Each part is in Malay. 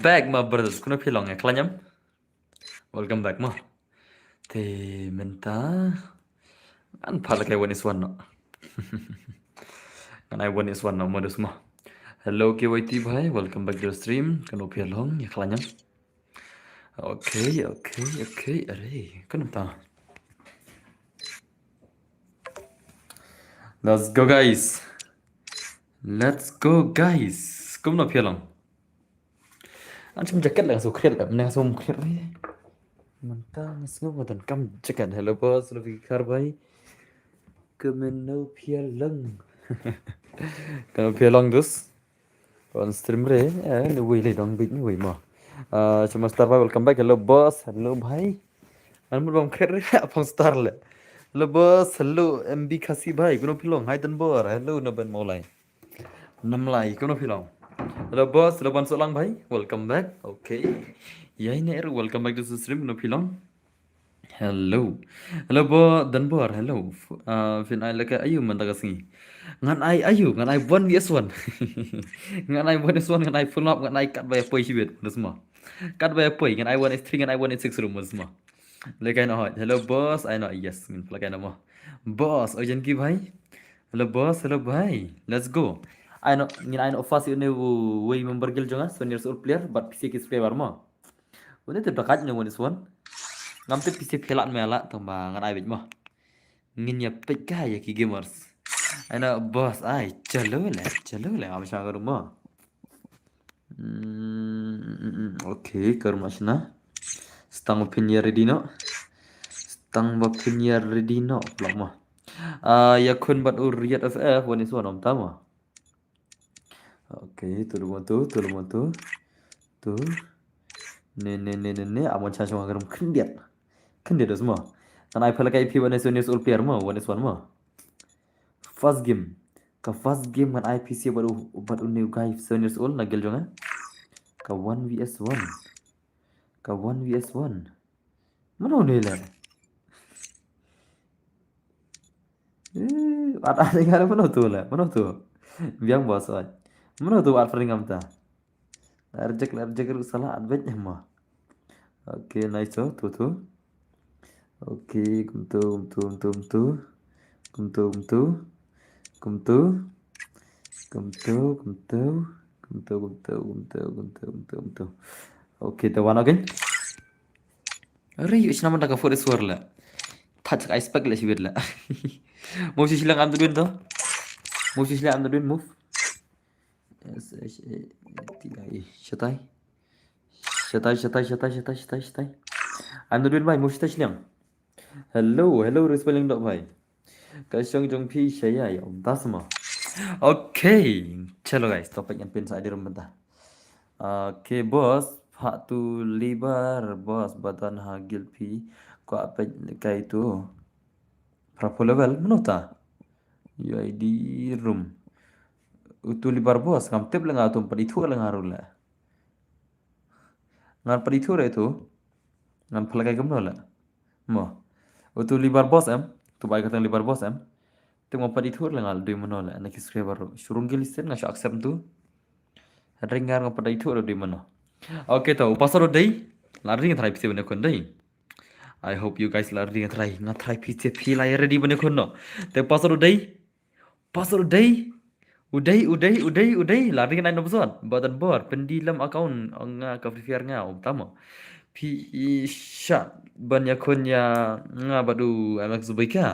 back my brothers kuno philong ya klanyam welcome back mo thì mình ta ăn phải là cái one is one no and I one is one no modus mo hello KYT bhai welcome back to the stream kuno philong ya klanyam okay अरे kuno ta let's go guys kuno philong anh chum jacket là số khét là mình số khét đấy mình ta ngấp vào tận cam jacket hello boss lo vikar bhai kemeno philong kuno philong dus on stream re ni wei le dong big ni wei mo cuma star bhai welcome back hello boss hello bhai anh muốn bom khét đấy phong star le hello boss hello MB khasi bhai kuno philong hai tan bor hello no ben mau lai năm lại kuno philong hello boss hello ban solang bhai welcome back okay yai ne welcome back to the stream kuno philong hello bo dan bor hello fin ai laka ayu man taga singi ngan ai ayu ngan ai one vs one ngan ai one is one ngan ai full up ngan ai cut by poi sibet semua cut by poi ngan ai one is 3 ngan ai one is 6 room semua lekai no hot hello boss I know yes ngan lekai no mo boss ojen ki bhai hello boss hello bhai let's go I know ngan I know fast you know way member gil jonga 7 years old player but pc is player mo udah tu dekat no one is one ngam te pc phelat mela tamba ngan ai bit mo ngin ya pekka ya ki gamers ana boss ai chalo le am sha garu mo okay kar masna stang opinion ready no stang opinion ready no blok mo ya kun bat uriyat ff one is one om tama okay tu tu ne amon cha chong garum khendiat dos mo tan ai phala kai ip one is all player mo one is one mo first game kan IPC baru new guy 7 years old nagel jonga ka 1 vs 1 mana nila ada negara mana tu biang bos oi mana tu at peringam ta larjek salah advent ma okay nice tu okay kumtu okay the one again अरे इतना मन का फोर स्वर ला touch ice pack la sibir la mau silang am duin to mau silang am duin move shatai am duin bhai mau silang hello respelling dok bhai cái song jong phi saya ya om tasma okay chalo guys topik yang pin saya di rumah ta okay boss pak tu libar boss batan hagil phi ko apa kayak itu berapa level menota UID room utu libar bos ngam tip lenga tum padi thu lenga rula ngan padi thu itu ngan pelakai gam la mo utu libar bos em tu bai katang libar bos em tu mo padi thu lenga dui mono la nak subscriber surung gilisten ngasho accept tu ringar ngam padi thu dui mono okay to pasar dei lari ngai pisi bene kon dei I hope you guys lari ngai try pisi phi la ready bene kon no te pasar dei uday lari ngai no bzon badan bor pendilam account nga ka free fire nga utama pi shat banyak konya nga badu amak zubaika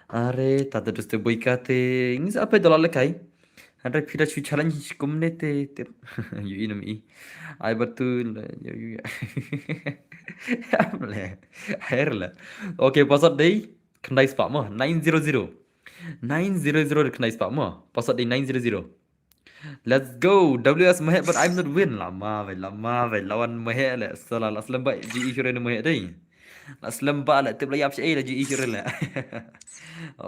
are tata duste boika te ngis apa dollar lekai handra pira chu challenge community te you enemy I betul you amle herla okay pasat dei kendai spam mo 900 kenai spam mo pasat dei 900 let's go WS Mahe but I'm not win lama vai lawan Mahe le salah aslam ba ji ishure Mahe dei aslam ba la tib la yap shay la ji ishure la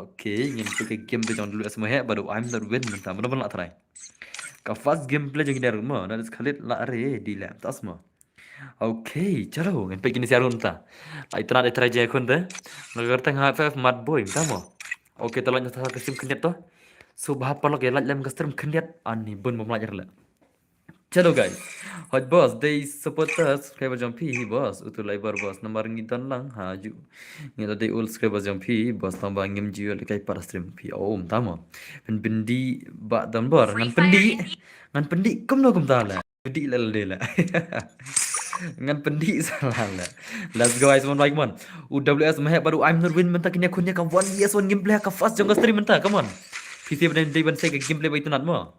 okay ngin ke game tu jong WS Mahe but I'm not win minta mana la try ka first gameplay jong dar mo na khalit la re di la tas mo okay chalo ngin pe kini siarun ta ai tana try je kon de nagar tang ha mat boy ta mo okay tolong nyata kesim kenyat to subha palok ya lem custom kendiat ani bun belajar la चलो guys, hot boss, they supporters subscriber jam pi boss, utu libar boss, nomor ngitan lang haju. Ngita they all subscriber jam pi boss tambah ngim jiwa lekai para stream pi. Oh, tama. Pen pendi ba dan bor ngan pendi kum tala. Pendi lel dela. Ngan pendi salah lah. Let's go guys, one by one. UWS mahek baru I'm not win mentak ini akunya kan 1 gameplay ka fast jangka stream mentak, come on. PC benda day ban saya ke gameplay ba itu nat mo.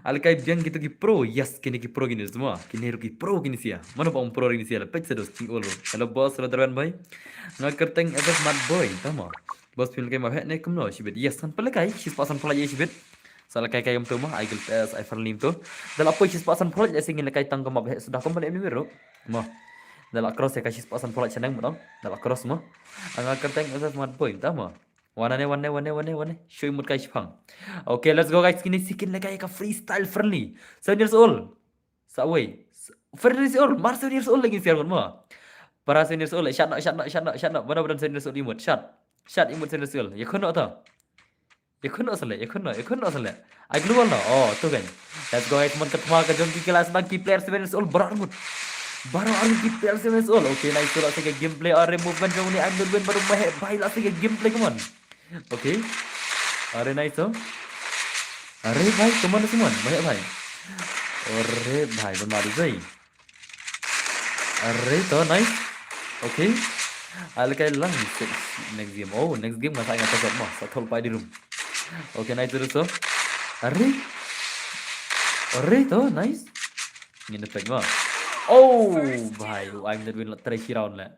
Alkai biang gitu ki pro, yes kini ki pro gini semua. Kini ruki pro gini sia. Mana bang pro gini sia lah. Pecah dos cing olo. Hello boss, hello terban boy. Nggak kerteng efek smart boy, tama. Boss film kayak mahek nek kumno sibet. Yes kan pelakai, sis pasan pelaj sibet. Salah kayak mtu mah, I gel tes, I farlim tu. Dalam apa sis pasan pelaj singin lekai tang kemab sudah kembali ini biro. Mah. Dalam cross ya kasih pasan pelaj senang betul. Dalam cross mah. Nggak kerteng efek smart boy, tama. Wane. Show imut guys pang. Okay, let's go guys. Kini sikin lagi ka freestyle friendly. 7 years old. Sa way. 7 years old. Mar 7 years old lagi siar mo. Para 7 years old. Shot nak. Mana 7 years old imut. Shot imut 7 years old. Ya kono ta. Ya kono asal. Ai global no. Oh, tu kan. Let's go guys. Mon ketma ka jong ki kelas bang ki player 7 years old baru armut. Baru ki player 7 years old. Okay, nice tu lah sige gameplay or movement jong ni I'm the win baru mahe bai lah sige gameplay come on. Okay. Are nice oh. Are भाई कमान कमान banyak भाई. Are भाई bermari भाई. Are to nice. Okay. Alkai lang next game. Oh, next game masa ingat tak mah. Satol pai di room. Okay, nice terus so. Are to nice. Ini effect mah. Oh, भाई I'm the win try round lah.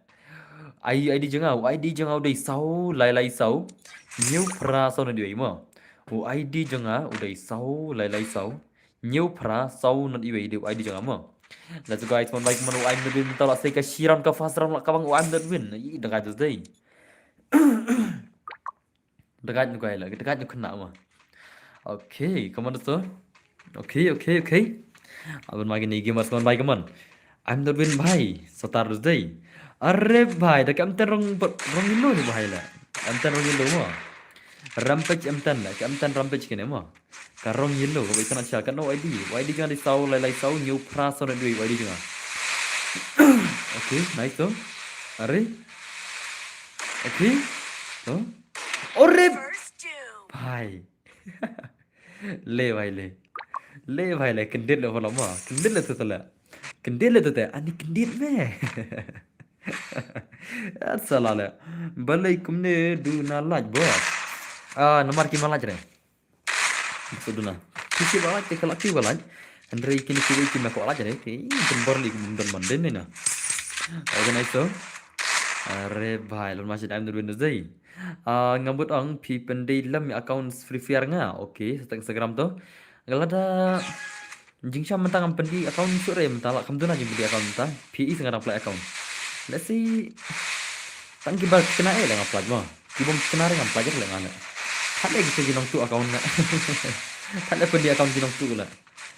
ID jengau dei sau lai sau. Nhiều phra sau nó đi mà. U ID jangan udah sau lai sau. Nhiều phra sau nó đi điều ID jangan mà. Let's go guys, one like manu I'm not win tao là xây cái shiran ka fast round là ka bang I'm not win. Ih dekat tu deh. Dekat nu kai lah, dekat nu kena mà. Okay, come on tu. Okay. Abang main ni game mas one by come on. I'm not win bhai. Start tu deh. Arre bhai, dekat amtan rong hilo ni bhai lah. Amtan rong hilo mah. Rampage amtan lah, ke amtan rampage kene mah. Karong yellow, kau bisa nak cakap no ID. ID jangan risau, lai sau, new pras orang duit ID jangan. Okay, nice tu. Are. Okay. Tu. Ore. Bhai. Le bhai le. Kendit lah kalau mah. Kendit lah tu salah. Kendit lah tu teh. Ani kendit meh. Salah lah. Balai kumne du nalaj bos. Nomor ki malaj re. Suduna. Kisi balaj te kalak ki balaj. Andre kini kiri ki mako alaj re. Ki jembor li mundan manden ni na. Okay nice so. Are bhai lon masih time win dei. Ngambut ang pi pendai lam account free fire nga. Okay, sa Instagram to. Galada jingsha mentang ang pendi account sure mentala kam tu na jing pendi account ta. PE sangat apply account. Let's see. Tang ki bal kena lang apply mo. Ki bom kena ring apply je lang ana. Ada gitu jinong tu account na. Ada pendi account jinong tu lah.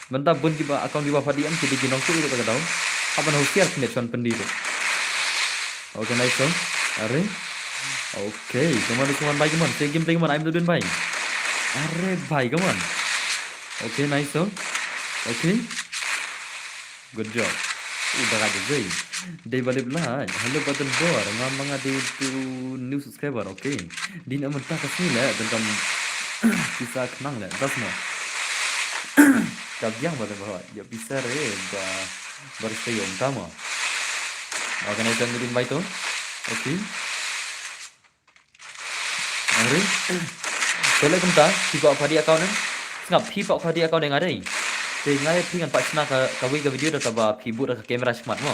Benta bun ki ba account di ba padiam ki jinong tu itu ka tahu. Apa na hukiar kena chuan pendi tu. Okay nice so. Are. Okay, come on bhai, come on. Take game play come on. I'm the doing bhai. Are bhai, come on. Okay, nice so. Okay. Good job. Udah ada guys. Day balik lah. Hello button bar. Ngamang ada itu new subscriber. Okay. Di nak mentah kasih lah. Dan kamu bisa kenang lah. Das mah. Kabyang button bar. Ya bisa re. Bersayom tama. Okay, nice dan doing bhai tu. Okay. Are. Kalau kamu tak, tiba apa dia account ni? Ngap pi pak dia account yang ada ni. Jadi ngai pi kan pak sna ka video dah taba pi but ka kamera smart mo.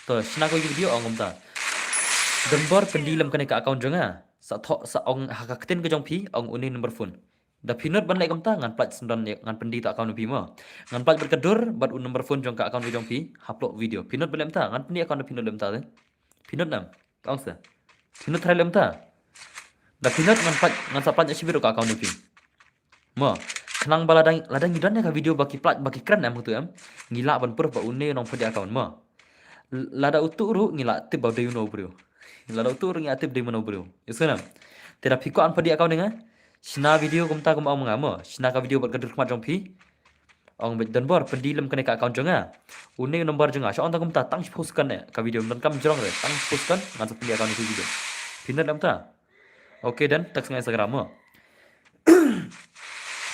To sna ka video ong ta. Gambar pendilam kan ka account jonga. Sa ong hakakten ka jong pi ong uni number phone. Da pinot ban lai kam ta ngan plat sendan ngan pendi ta account pi mo. Ngan plat berkedur bat un number phone jong ka account jong pi upload video. Pinot belem ta ngan pendi account pinot lem ta. Pinot nam. Ong sa. Pinot try lem ta. Da pinot ngan sa plat sibiro ka account pi. Mo. Kenang baladang yudan ka video baki plat baki keren am tu am. Ngila ban pur ba une nong pedi account ma. Lada utu ru ngila tip ba de you know bro. Lada utu ru ngila tip de mano bro. Isana. Tera piko an pedi account nga. Sina video kumta kum ang mga mo. Sina ka video bat gadur kmat jong pi. Ong bet dan bor pendilem kene ka account jonga. Uning nomor jonga. So on tangum ta tang post kan ya ka video dan kam jong re. Tang post kan ngan pendi account itu video. Pindah lam ta. Oke dan tag ngai Instagram mo.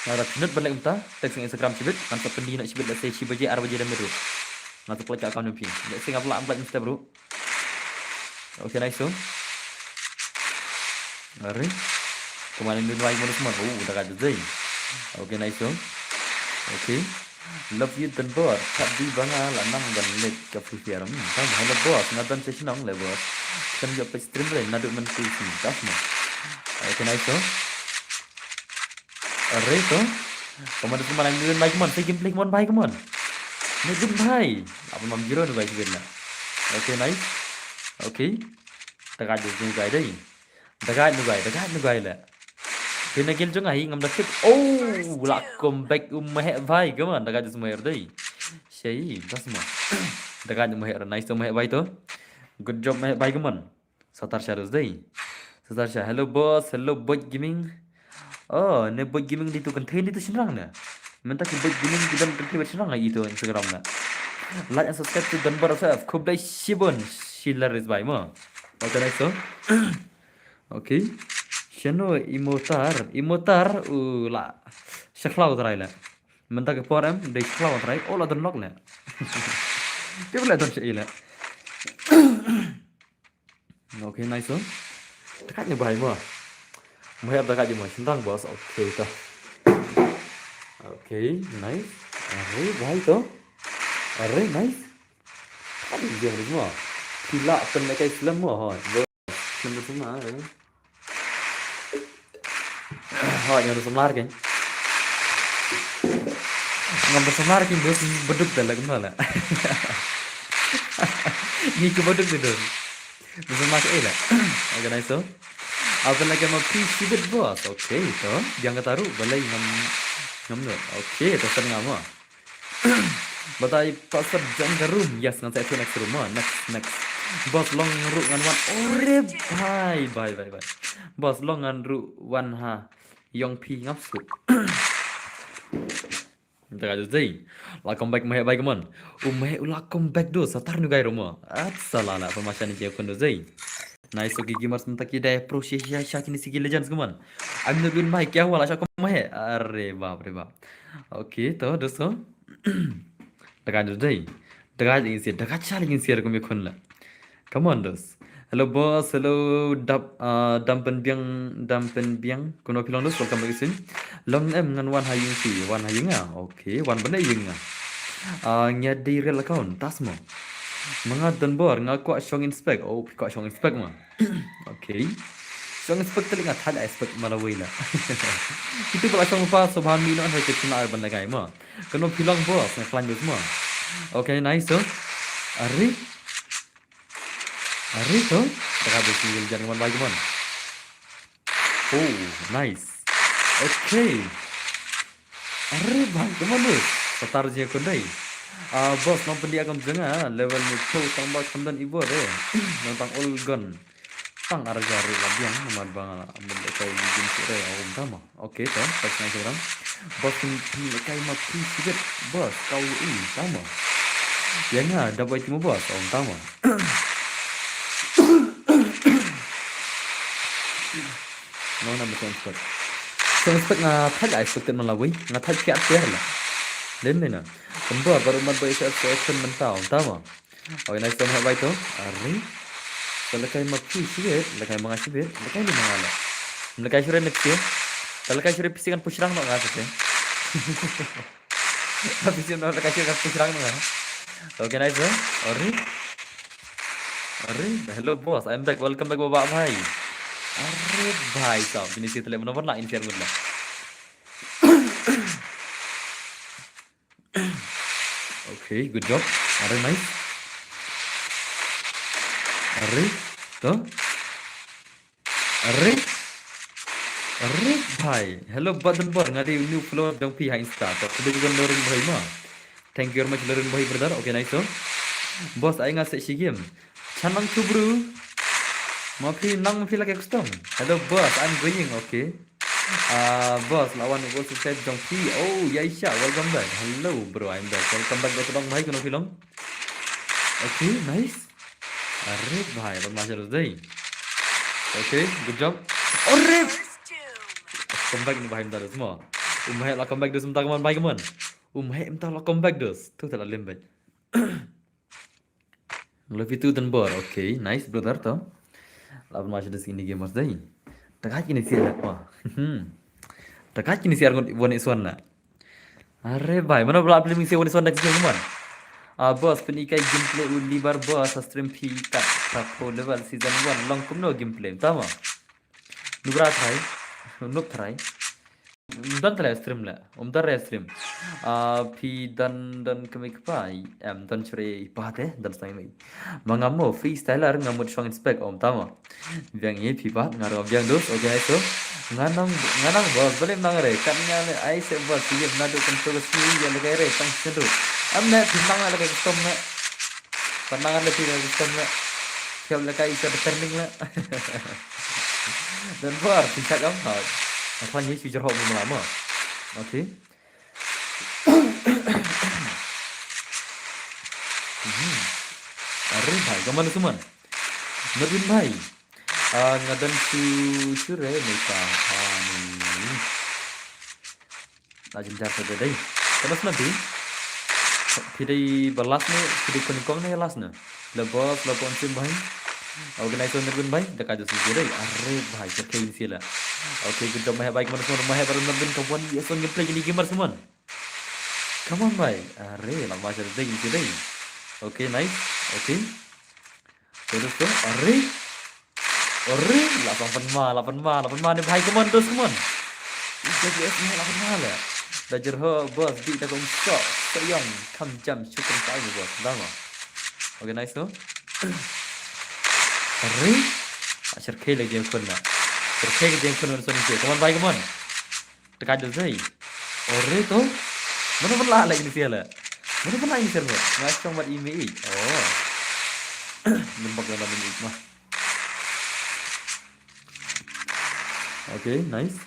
Nara pindah balik umta tag ngai Instagram sibit ngan pendi nak sibit la sei sibaje arbaje dan meru. Ngan plek ka account pin. Lek sing apla amplat mesti bro. Oke nice so. Ari. Kemarin dun wai mo semua. Udah ka jai. Oke nice so. Oke. Love you dan bor. Tak di banga lanang dan let ka free fire. Tam hello boss. Nadan session ong le boss. Kan jo pe stream re nadu men tu sin. Tas mo. Oke nice so. Arre to. Kemarin dun wai mon. Say gameplay mon bai mon. Ni dun bai. Apa mam jiro nu bai sibit la. Oke nice. Oke. Taga jo jung gai dai. Dagat nu gai la. Kena gil jo ngai ngam dakit. Oh, lakom back umhe bhai kaman dagat jo smayer dai. Sei, das mo. Dagat jo meher nice to mehe bhai to. Good job mehe bhai kaman. Satar sharus dai. Satar shah. Hello boss, hello boy gaming. Oh, ne boy gaming di tu contain itu sinrang na. Menta ki boy gaming di dalam contain sinrang ai itu Instagram na. Like and subscribe to Danbar SF. Khub dai shibon shiller is bhai mo. Okay nice to. Okay. Shano imotar la shaklau trai la menta ke porem de shaklau trai ola don lok la ke bela don shei la okay nice one dekat ni bai mo mo dekat je mo sindang bos okay to okay nice are bai to are nice ada je mo pila pen kai film mo ho film semua Họ nhớ semlar kan. Ngam semlar kan bos beduk dah lah kemana. Ni ke beduk tu. Semlar ke lah. Oke nice so. Apa lagi mau PC bit bos. Oke to. Jangan taruh balai ngam no. Oke to sen ngam. Batai pasar jangan room. Yes ngan saya next room. Next. Bos long ru ngan wan ore bye. Bos long ngan ru wan ha. Yong pi ngap su. Daga jai. La comeback mehe bai kamon. Mehe ula comeback do satar nu gai romo. At salala pemasyan ni kon do jai. Nice ogi gamers menta ki dai pro shia kini sigi legends kamon. I'm no bin mai kya wala sha mehe. Arre bap re bap. Okay to dosto. Daga jai. Daga chali in share ko me kon la. Come on dos. Hello boss, hello dampen biang kuno pilong dos welcome back sini. Long em ngan wan hayung ah. Okay, wan benda yung ah. Nya di real account tas mo. Mga dan bor ngaku shong inspect. Oh, ko shong inspect ma. Okay. Shong inspect telinga thal inspect malawai la. Itu pala shong pa subhan mi no hay kitna ar ban lagai mo. Kuno pilong boss na klan dos mo. Okay, nice so. Ari to, tengah bersinggil jangan man lagi man. Oh, nice. Okay. Ari bang, kemana tu? Setar je kondai. Bos, nampak dia akan jangan level ni show tambah konten ibu deh. Nantang all gun. Tang arga ru labiang nomor bang ambil kau jin sore om tama. Okay to, pas nak sekarang. Bos ni kai mati sikit. Bos, kau ini tama. Jangan dapat cuma bos om tama. Nó nằm trong spot. Trong spot nga thách lại spot tên Malawi, nga thách kẹt thế là. Đến đây nè. Cũng vừa vào mặt bây giờ sẽ phân mình tao mà. Ở này xong hai bay to. Ari. Kalau kai mapi sih, là kai mengasih bet, là kai lima lah. Là kai sudah next year. Kalau kai sudah pisikan pusrang no nggak sih. Tapi sih no kai sudah pusrang no nggak. Okay nice bro. Ari. Hello boss, I'm back. Welcome back bapak bhai. Arre bhai sahab, ini sih telah menawar lah share gula. Okay, good job. Arre nice. Arre, to. Arre bhai. Hello badan bor ngadi new floor dong pi ha insta. To sudah juga learn bhai ma. Thank you very much learn bhai brother. Okay nice so. Boss ai ngasih si game. Chanang tu bro. Mafi nang mafi lagi custom. Hello boss, I'm going. Okay. Bos lawan gua subscribe Jongki. Oh, Yaisha, welcome back. Hello bro, I'm back. Welcome back to Bang Bhai Kono Film. Okay, nice. अरे भाई बदमाश है रुदई. Okay, good job. अरे comeback ni bahaya dah semua. Umhay lah comeback dah sebentar kawan baik kawan. Umhay entah lah comeback dah. Tu tak lah lembek. Lebih tu dan bor. Okay, nice brother tu. Lawan macam dah sini game mas dah. Takkan ini siapa mah. Takkan ini siapa wanita suara. अरे भाई mana pula aplik misi wani sonda kecil teman. Bos penikai gameplay uli bar bos stream pi kat tapo level season 1 long kumno gameplay tama. Nubra try. Nuk try. Dan try stream lah. Dar stream. Pi dan kami kepai dan curi pahat dan stay mai. Mangamo freestyler ngamut shong inspect tama. Biang ini pi pahat ngaro biang dos okay itu. Nganang bos boleh mangare katnya ai se bos siap nado kontrol sini yang legai re tang sendu. Amne timbang ala kai custom na. Pandangan lebih dari custom na. Siap legai isa turning na. Dan bor tidak gampang. Apa ni future home lama. Okay. Arif bhai, kemana teman? Nurdin bhai. Ngadan sure mereka. Ni. Lajim jatuh dari. Terus nanti. Pidai balas ni, pidai konikong ni balas ni. Lepas sim bhai. Organizer Nurdin bhai, dekat jauh sini. Arif bhai, terkait sila. Okay, good job baik mana semua. Mahal baru Nurdin kawan dia song gameplay ini gamer semua. Come on bhai. Arif, lama macam tu ini sini. Okay, nice. Okay. Terus tu, arif. 8 ma ni bhai keman terus keman. Jadi ni 8 ma lah. Dah jerho bos di dah kong sok. Sayang kam jam syukur tak ni bos. Lama. Okay, nice tu. Arif. Asyik khay lagi yang kena. Terkait dengan konon sono je. Keman bhai keman. Dekat jauh saya. Arif tu. Mana pernah lagi ni siapa? Mana pernah ini siapa? Ngacong buat email. Oh. Nampak dalam ini mah. Okay, nice.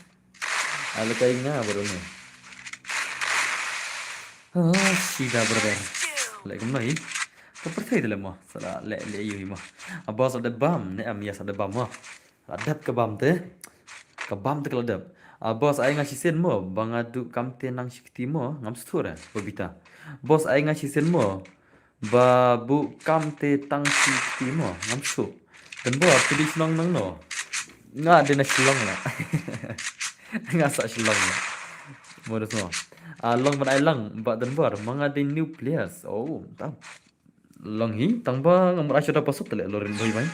Ada kainnya baru ni. Sida brother. Lagi mana? Seperti itu lah mah. Salah le you mah. Abas ada bam, ni amias ada bam mah. Adap ke bam teh. Ke bam teh kalau adap. Bos ai ngasih sen mo, bang adu kamte nang shikti mo, ngam stura, babita. Bos ai ngasih sen mo, babu kamte tang shikti mo, ngam su. Dan bo pilih senang nang no. Nga ada na silong na. Nga sa silong na. Modus mo. Long ban ai lang ba dan bar mga din new players. Oh, tam. Long hi tang ba ngam ra shoda pasot le lorin boy mai.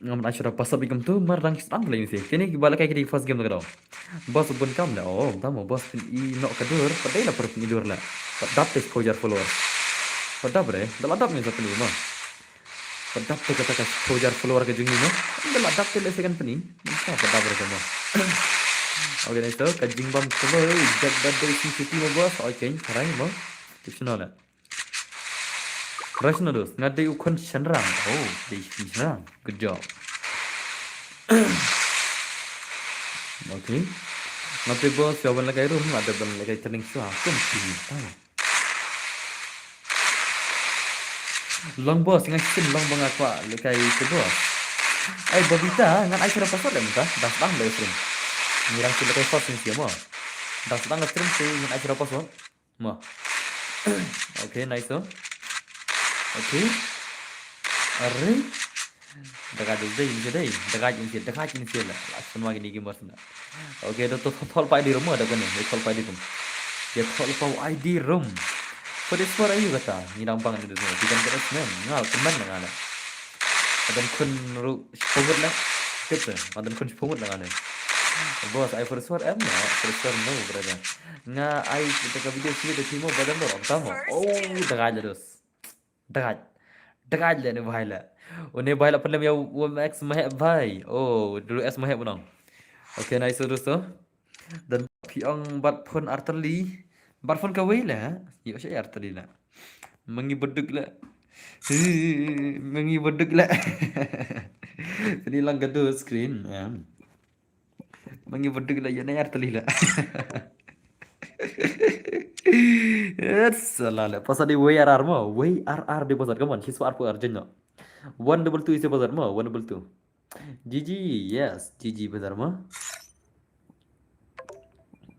Ngam ra shoda pasot bigam tu mar rang stang le ni se. Kini bala kai di first game da. Bos bun kam la. Oh, tam bos i no kadur padai la per tidur la. Padap tes kojar follower. Padap bre. Dal adap ni sa peni mo. Padap tu kata kojar follower ke jungi no. Dal adap te le second peni. Masa padap bre mo. Okay, nice tu. Kajing bam follow. Jag dari city mo bos. Okay, karai mo. Tipsno la. Rush no dos. Ngadai ukon shenrang. Oh, di shenrang. Good job. Okay. Ngadai bos jawaban lagi room. Ada ban lagi turning so. Kum pini. Long bos ngai sin long bang aqua lekai ke bos. Ai babita ngan ai kira pasal dah muka. Dah sedang le stream. Nirang sila lekai fast ni mo. Dah sedang stream si ngan ai kira pasal. Mo. Okay, nice tu. Okay. Arre. Dekat deh ini deh. Dekat ini lah. Semua gini game bos na. Okay, tu tol pai di rumah ada kan ni. Tol pai di room. Dia tol pai di room. Pada suara ayu kata, ni nampang ni semua. Tidak terus men, ngal teman dengan ada. Ada kun ru sepuluh lah, kita. Ada kun 10 lah kan. Bos, I for suara em no, for suara no berada. Nga I kita ke video sini de timo badan do tamu. Oh, dekat terus. Dekat je ni bahaya lah. Ini bahaya lah pernah ya Max mahek bahai. Oh, dulu S mahek punang. Okay, nice terus tu. Dan piang bat pun arteli. Barfon ka way lah. Yo siya arteli lah. Mengibeduk lah. Mengibeduk lah. Ini lang gado screen. Mangi bedug la yana yar talila. Salala. Pasal di WRR mo. WRR di pasar kaman. Siswa arpu arjenyo. 122 isi pasar mo. 122. GG. Yes. GG pasar mo.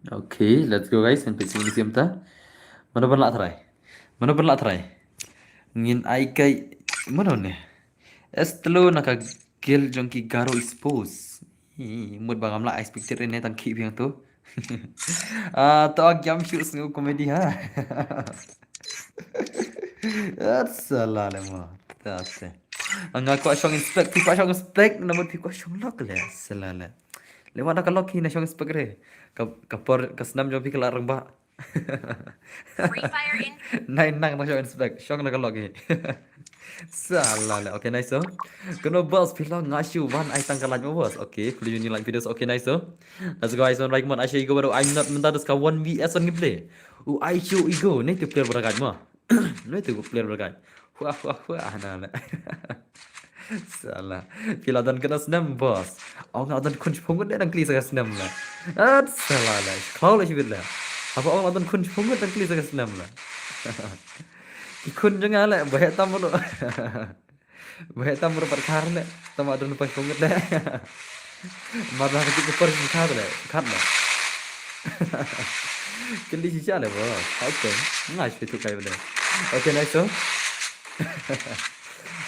Okay. Let's go guys. Sampai sini siapa? Mana pernah try? Mana pernah try? Ngin ai kai. Mana nih? Estlo naka gel jongki garo expose. Mood bangam lah expected ini tangki biang tu. To agyam shoot snu komedi ha. Salah le mo. Tase. Angga ko asyong inspect, pi ko asyong inspect, namun pi ko asyong lock le. Salah le. Lewat nak lock hin asyong inspect re. Kapor kasnam jo pi kala ramba. Free Fire in. Nine nang na asyong inspect, syong nak lock hin. Salah le. Okay, nice so. Kono boss pila ngasyu one ay tangkalan mo boss. Okay, please you like videos. Okay, nice so. Let's go guys on like mon asya igo baru I'm not mentadas ka 1vs on gameplay. I show igo ni tu player beragat mo. Ni tu player beragat. Wah na. Salah. Pila dan kena senam boss. Aku nak dan kunci pungut dan kli sa senam la. Salah la. Kau la sibit la. Apa orang nak dan kunci pungut dan kli sa senam la. Ikun jangan la bahaya tamu lo. Bahaya tamu perkara le. Tamu ada nupas pungut le. Marah kecil ke pergi kat le. Kat le. Kali sisa le boss. Okay. Ngas itu kai le. Okay nice so.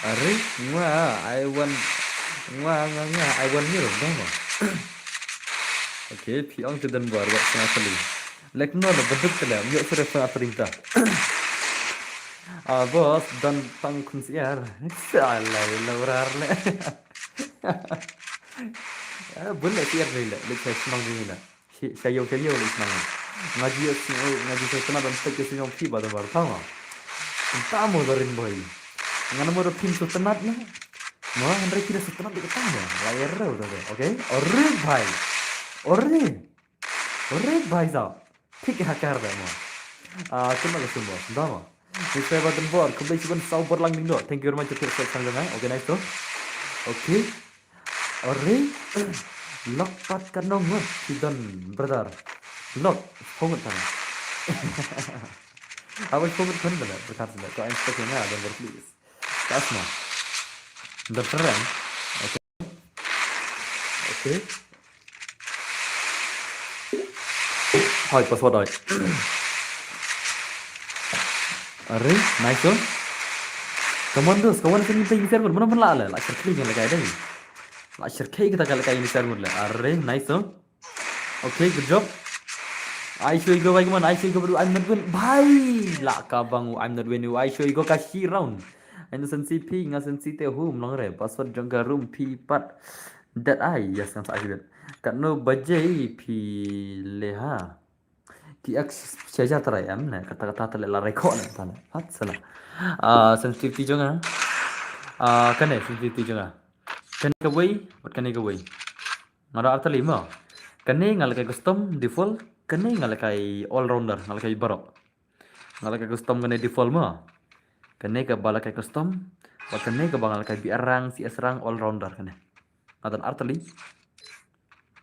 Are, I want hero, dama. Okay, piang tu dan buat sana kali. Like no, beduk tu lah, miak sudah pernah perintah. Bos dan tang kunsiar, salah, laurar le. Boleh siar le, lepas senang ni lah. Saya le senang. Ngaji saya kena dan tak kesunyong pi pada baru tahu. Tamu barin boy. Ngana mo pin su tenat na. Mo andre kira su tenat di ketang ya. Layar ro to. Okay? Ore bhai. Ore bhai sa. Thik ha kar da mo. Kuma la sumbo. Dama. Nisay button board. Kumplay sigon sa upor lang ding do. Thank you very much for sang lang. Okay, nice to. Okay. Ore. Lock pat kanong mo. Sidon brother. Lock. Hongot ta. Awak hongot kan da. Berkat da. Ko I'm stuck na dan please. Kasma. Berperan. Okay. Hai password ai. Are, nice one. Kawan kami pergi server mana pun lah. Lah shirkei yang lekai dah. Lah shirkei kita kalau lekai ini server lah. Are, nice one. Okay, good job. I show you go baik man. I show you go baru I'm not win. Bhai, lah kabang I'm not win. I show you go kasih round. Anu sensi pi ngasensi te hum long re password jangka room pi pat that I yes kan saya kat no bajai pi leha ki x saja terai am na kata-kata tele la rekod na tana hat salah sensitivity jonga kan sensitivity jonga kan ke way buat kan ke way ngara arta lima kan ngal kai custom default kan ngal kai all rounder ngal kai barok ngal kai custom kan default ma kene ke bala kai custom wa kene ke bangal kai biarang si asrang all rounder kene adan artali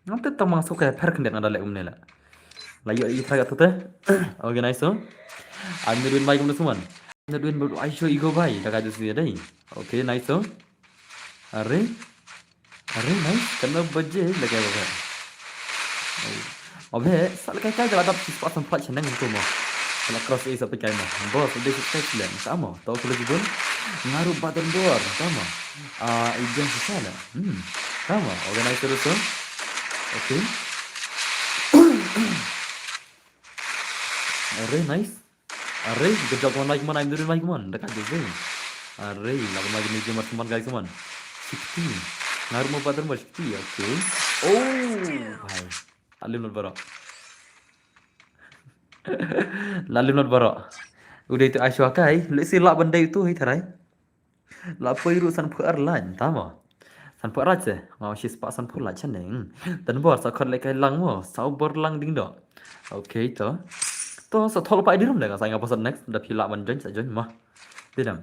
ngamte tamang so kai per kende ngada le umne la yo i traga tute organize so I'm doing my gum suman I'm doing but I show ego bhai daga jusi dai okay nice so are nice kana baje lage baga abe sal kai kai jala dap si spot sam plat chenang ko mo kalau cross is apa kayak mah bos udah sukses lah sama tahu kalau gitu ngaruh badan luar sama ijen susah lah sama organize terus so okay are nice are good job on like man I'm doing like man dekat juga are lagu lagi ni cuma teman guys teman 16 ngaruh mau badan luar 60 okay hai alim baru lalu not barok udah itu asy kai lesi lak benda itu hai tarai la pairu san phar lan tama san phar aja ngau si spa san phar la chaneng dan bor sa khot le kai lang mo sau bor lang ding do okay to sa thol pai dirum le ka sa nga posan next da phila man join sa join ma Tidak.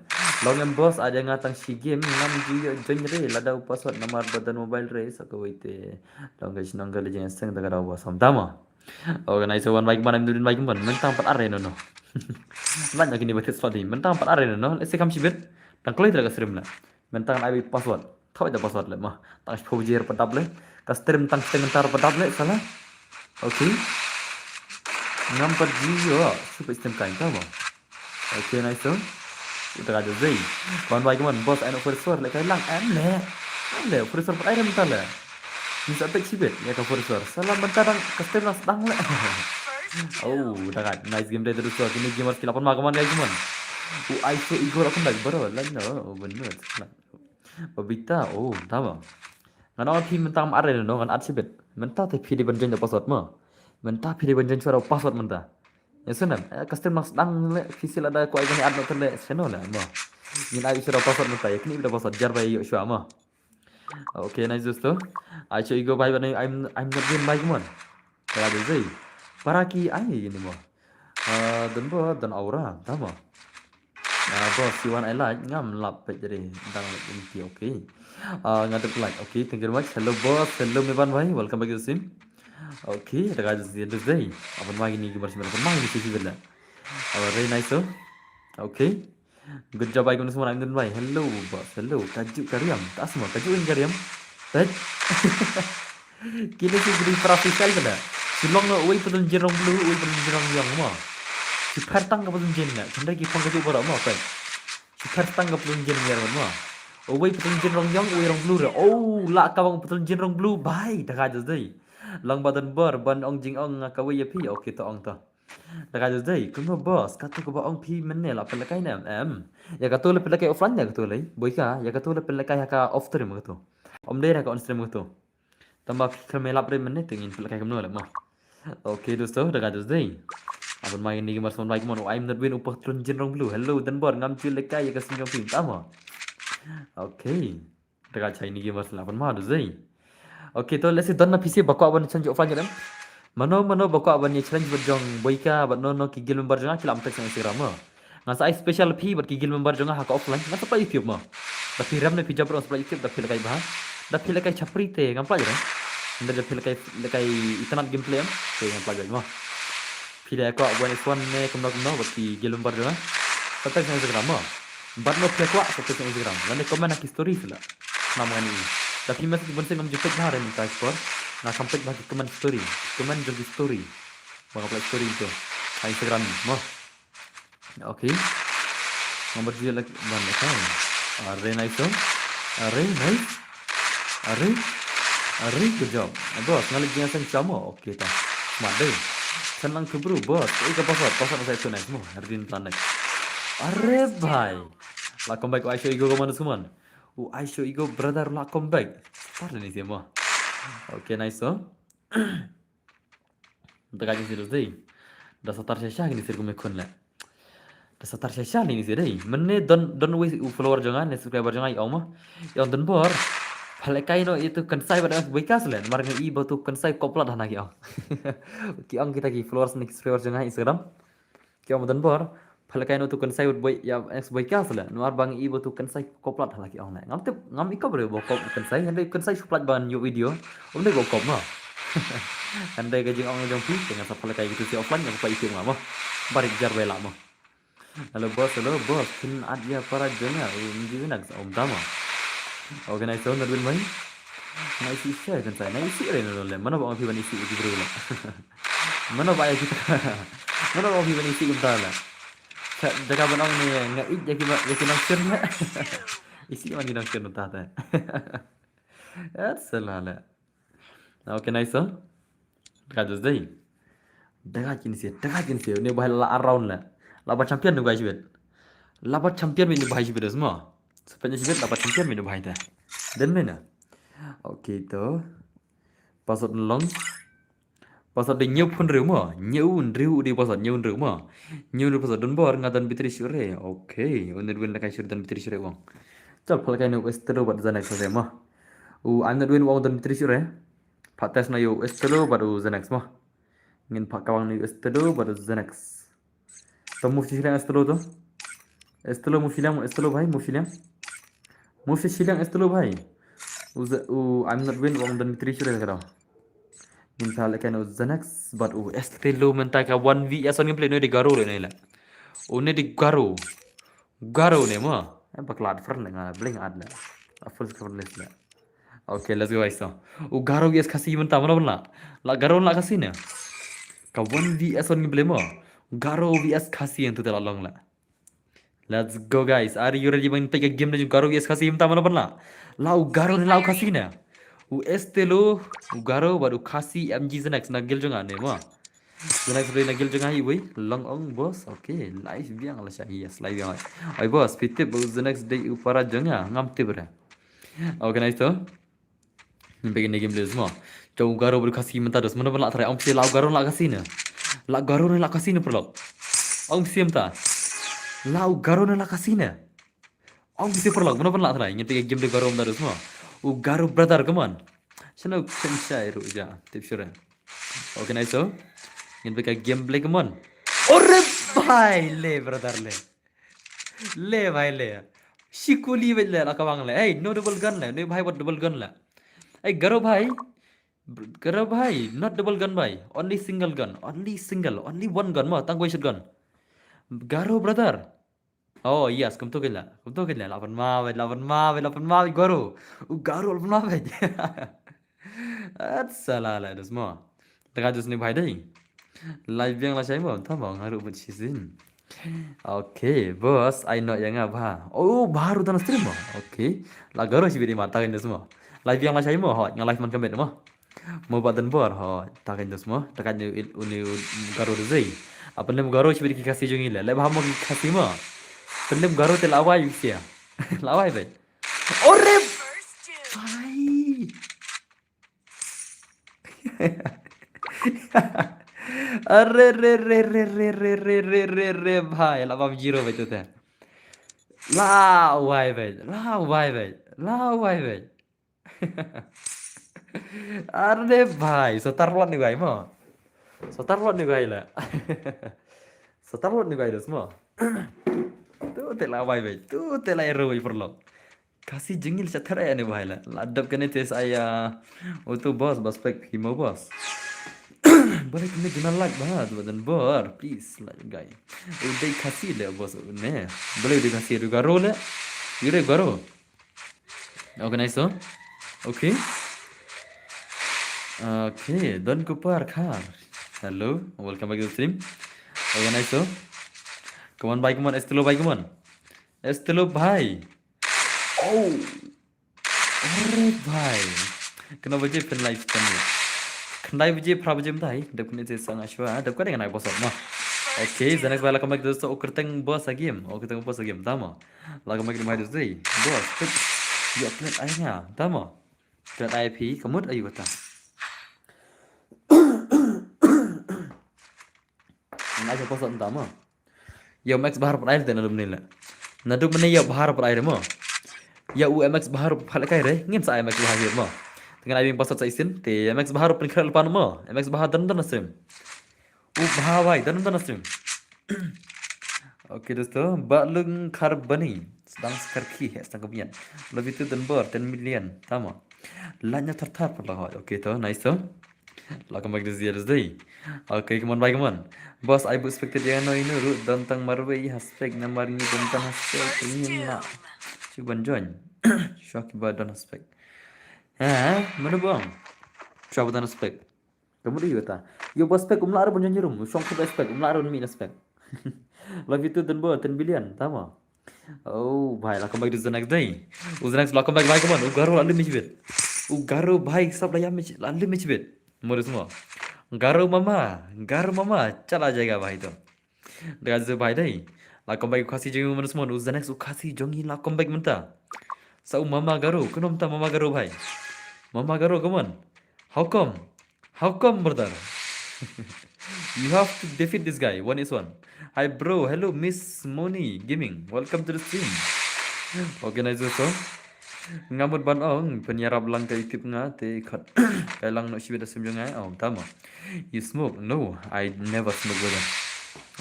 Long yang bos ada ngatang si game ngam juga join re lada password nomor badan mobile re sako wite. Long guys nang kali jangan seng daga bos sama. Organize one bike mana mendudin bike man mentang pat are no. Banyak ini betul sekali. Mentang pat are no. Let's say kam sibet. Tang kloi daga stream lah. Mentang ai password. Thau da password le mah. Tang phojir patap le. Ka stream tang tengentar patap le salah. Okay. Ngam pat jiyo super system kain tau. Okay nice so. Itu ada zai. Kawan baik man bos anak profesor le kai lang leh. Le profesor pat ai mental le. Bisa tek sibet ya ka profesor. Salah mentar tang ka stream lang sedang le. Oh, dagat nice game day terus tu. Kini game harus 8 makaman guys man. ISO Igor aku lagi baru lah no bener. Babita oh tama. Ngana pi mentang are no ngan at sibet. Mentah te pi di banjen da password mo. Mentah pi di banjen suara password mentah. Ya sunan, custom mas dang le fisil ada ko ay gani ad no tele seno la mo. Ngin ay suara password mentah ya kini udah password jar bay yo shwa mo. Okay, nice dosto. I show you go by I'm not doing my mon. Kala de zai. Para ki ai ini mo. Dan aura tama. Bos, you want I like ngam lap jadi tentang ini okay. Ngadep like okay, thank you very much. Hello boss, hello Mevan bhai, welcome back to the stream. Okay, the guys the day. Apa lagi ni gambar semua. Apa lagi sih bela. Very nice so. Okay. Good job bhai kamu semua Imdan bhai. Hello boss, hello. Kaju Karyam. Tak semua kajuin Karyam. Taj. Kini sih jadi profesional kada. Silong no oi padun jerong blue, oi padun jerong yang mo. Si pertang ka padun jen na. Kanda ki pang kaju bara mo kai. Si pertang ka padun jen ngar mo. Oi padun jerong yang, oi rong blue. Oh, la ka bang padun jerong blue bhai. Dah aja deh. Lang badan ber ban ong jing ong ngakawi ya pi okay to ong to. Dah aja deh. Kuno bos kata ko ba ong pi menne la pelakai na ya kata le pelakai offline ya kata le. Boy ka ya kata le pelakai ka off stream kata. Om deh ka on stream kata. Tambah kamera pre menne tingin pelakai kamno le mo. Okay dosto dah aja deh. Abang main ni gambar son baik mon. I'm not win upah turun jenrong blue. Hello dan ber ngam cil lekai ya ka sinjong pin tama. Okay. Dah aja ini gambar selapan mah deh. Okay, तो let's say don na PC bakwa ban change offline jam. Mano bakwa ban ni challenge berjong boika ban no ki gil member jonga kilam tek sang Instagram mo. Ngasa special fee ber ki gil member jonga ha ka offline ngasa pa YouTube mo. Da firam ne pijab ro supply YouTube da fil kai bah. Da fil kai chapri te ngam pa jare. Nda da fil kai itanat gameplay am te ngam pa jare mo. Fil ko ban is1 ne kumno ber ki gil member jonga. Tek sang Instagram mo. Ban no pia kwa tek sang Instagram. Ngane comment nak story sila. Nama ni. Tapi masih bonse ngam jepet bahar ni ka ekspor. Na sampai bagi comment story. Comment jadi story. Bang upload story itu. Instagram ni. Mo. Okay. Nomor dia lagi mana kan? Are nice tu. Are nice. Are good job. Bos, ngalih jangan sang sama. Okay ta. Smart deh. Senang ke bro, bos. Ika password saya tu nice mo. Hardin planet. Are bhai. Welcome back to Aisha Igo mana semua. Aisha Igo brother welcome back. Parle ni semua. Okay, nice so. Dah kaji serius deh. Dah satar syah ni sirku mekon lah. Dah satar syah ni sih deh. Mana don wis follower jangan, subscriber jangan ya mah. Yang don bor. Palekai no itu kensai pada bekas lah. Marga i batu kensai koplat dah nak yang. Kiang kita ki followers ni subscriber jangan Instagram. Kiang don bor. Palekai no tu kensai buat ya ex bekas lah. Nuar bang i batu kensai koplat dah lagi yang. Ngam ikap ber bokop kensai. Handai kensai suplat ban yo video. Omdai bokop mah. Handai gajing orang jong pi dengan sapal kayak gitu si offline yang apa itu mah. Barik jar bela mah. Hello bos. Pin adia para jona. Ini nak om tama. Okay, nice sound nadwin mai. Nice share kan saya. Nice share ni dole. Mana bawa pi bani isi itu bro lah. Mana bawa kita. Mana bawa pi bani isi kita lah. Jaga banang ni ngait jadi nak cerna. Isi mana nak cerna tata. Salah. Okay, nice so. Kados deh. Dagat kini sih. Ni bahaya la around lah. Laba champion ni guys bet. Laba champion ni bahaya bet semua. Sepanjang sibet laba champion ni bahaya dah. Dan mana? Okay tu. Pasal long. Pasal dia nyau pun rumah. Nyau di pasal nyau rumah. Nyau pasal dan bor ngadan bitri syure. Okay. Unir nak syure dan bitri syure wang. Cal palakai ni wes terus buat zanak saya mah. I'm not doing wang dan bitri syure. Pak tes na yo estero baru Zenex mah. Ngin pak kawang ni estero baru Zenex. Temu sih yang estero tu. Estelo mufilam, estelo bhai, mufilam. Mufi silang estelo bhai. I'm not win wrong dan mitri sure karo. Minta lekan Zanax but estelo menta ka 1v ya son gameplay no di garo le nila. Une di garo. Garo ne mo. Baklat fern nga bling ad la. Full cover list la. Okay, let's go guys. Garo yes kasi menta mana bala. La garo la kasi ne. Ka 1v ya son gameplay mo. Garo vs kasi yang tu telalong la. Let's go guys. Are you ready main take a game na Garo vs kasi menta mana bala. Lau Garo ni lau kasi ne. Estelo Garo baru kasi MG Zanax nagil jonga ne mo. Zanax boleh nagil jonga hi boy. Long ong boss. Okay, live biang lah syah. Yes, live biang. Oi boss, pitip Zanax day upara jonga ngam tibra. Okay, nice to. Begin game play semua. Jauh Garo baru kasi menta dos. Mana bala try. Ong si lau Garo la kasi ne. La Garo ni la kasi ne perlo. Ong si menta. Lau Garo ni la kasi ne. Ong si perlo. Mana bala try. Nyete game de Garo menta dos semua. Garo brother, come on. Sana pensai ruja. Tip sure. Okay, nice so. Ini beka gameplay, come on. Ore bhai le brother le. Le bhai le. Shikuli le la kawang le. Hey, no double gun le. No bhai what double gun le. Hey, Garo bhai. Garo bhai, not double gun bhai. Only single gun. Only single. Only one gun mo. Tangway shotgun. Garo brother. Oh yes, kum to gila. Lapan ma, Garo. Garo lapan ma bhai. Salah lah itu semua. Tengah jus ni bhai dai. Live yang lah saya mau, tak mau ngaruh bercisin. Okay, bos, I know yang apa. Oh, baru dalam stream mo. Okay, lah Garo sih beri mata kan semua. Live yang lah saya mau, hot, yang live man kembali mo. Mau badan bor, hot, tak kan semua. Tak kan uni Garo duzai. Apa nem Garo sih beri kasih jungi lah. Lepas mau kasih mo. Penem Garo telawai usia. Lawai bhai. Ore bhai. अरे रे रे रे रे रे रे रे रे रे भाई ला बाप जीरो भाई तो थे लाओ भाई अरे भाई setarlot nih भाई mo setarlot nih भाई lah setarlot nih भाई semua tuh telah भाई tuh telah hero भाई perlo kasih jengil setar ya nih भाई lah ladap kene tes saya itu bos pek himo bos boleh kena guna like banget badan bor please like guys udah kasih deh bos ne boleh udah kasih juga Garo le yure Garo okay nice so okay Don Kupar Khar hello welcome back to the stream okay nice so come on Estelo bhai come on Estelo bhai oh अरे भाई kenapa je pen live kamu Kendai biji prabu jam tai dap kene sang ashwa dap kene ngai bosot mah okay Zanax bala kamak dosto okerteng bos agim okerteng bos agim tama la kamak mai dosto bos pet ya plet aynya tama plet IP kamut ayu kata ngai bosot tama ya max bahar per air dan adum nila nadu mene ya bahar per air mo ya UMX bahar phalakai re ngin sa MX bahar mo dengan ayam pasal saya isin, te MX bahar pun kira lepas nama, MX bahar dan stream. Bahar baik dan stream. Okay dosto, balung karbani sedang sekarki sedang kebian. Lebih tu dan ber 10 million, tama. Lanya tertar perlah. Okay to, nice to. Lakam bagi dia deh. Okay, come on. Boss, I bu expected dia no ini ru tentang marwei hashtag nomor ini tentang hashtag ini nak. Cuba join. Shock badan hashtag. Mana bang? Siapa tanah spek? Kamu dia kata, yo bos spek umlar pun janjirum, song tu spek umlar pun minus spek. Lagi itu dan buat 10 billion, tama. Oh, bhai, lakam bagi Zanax day. Zanax lakam bagi bhai kaman, Garo lalu micbet. Garo bhai sab layam lalu micbet. Murus semua. Garo mama, cala jaga bhai tu. Dekat tu bhai day. Lakam bagi kasih jangi mana semua. Zanax kasih jangi lakam bagi mentah. Sau mama Garo, kenapa mama Garo bhai? Mama Garo, come on. How come, brother? You have to defeat this guy. 1-1. Hi, bro. Hello, Miss Moni Gaming. Welcome to the stream. Okay, nice so. Ngamut ban ong penyarap lang kay tip nga te kat. Kailang no shibita sim nga ong tama. You smoke? No, I never smoke brother.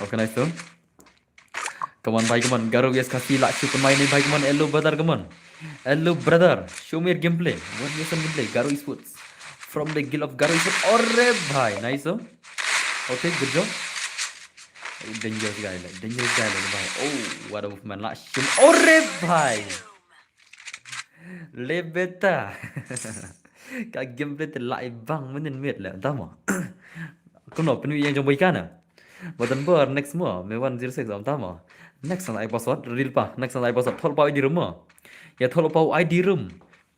Okay, nice so. Come on, bhai, come on. Garo yes kasi lak shoot pemain ni bhai, come on. Hello brother, come on. Hello brother. Show me your gameplay. What is some gameplay? Garo Esports. From the guild of Garo Esports. Orre bhai, nice oh. Okay, good job. Dangerous guy bhai. Oh, what a movement lak shoot. Orre bhai. Le beta. Cái gameplay thì lại vang với nên miệt là tao mà. Kau nak penuh yang jom ikan ah. Badan ber next semua. Mewan 06 am tao mà. Next on password real pa. Next on password thol pau ID room mà. Ya thol pau ID room.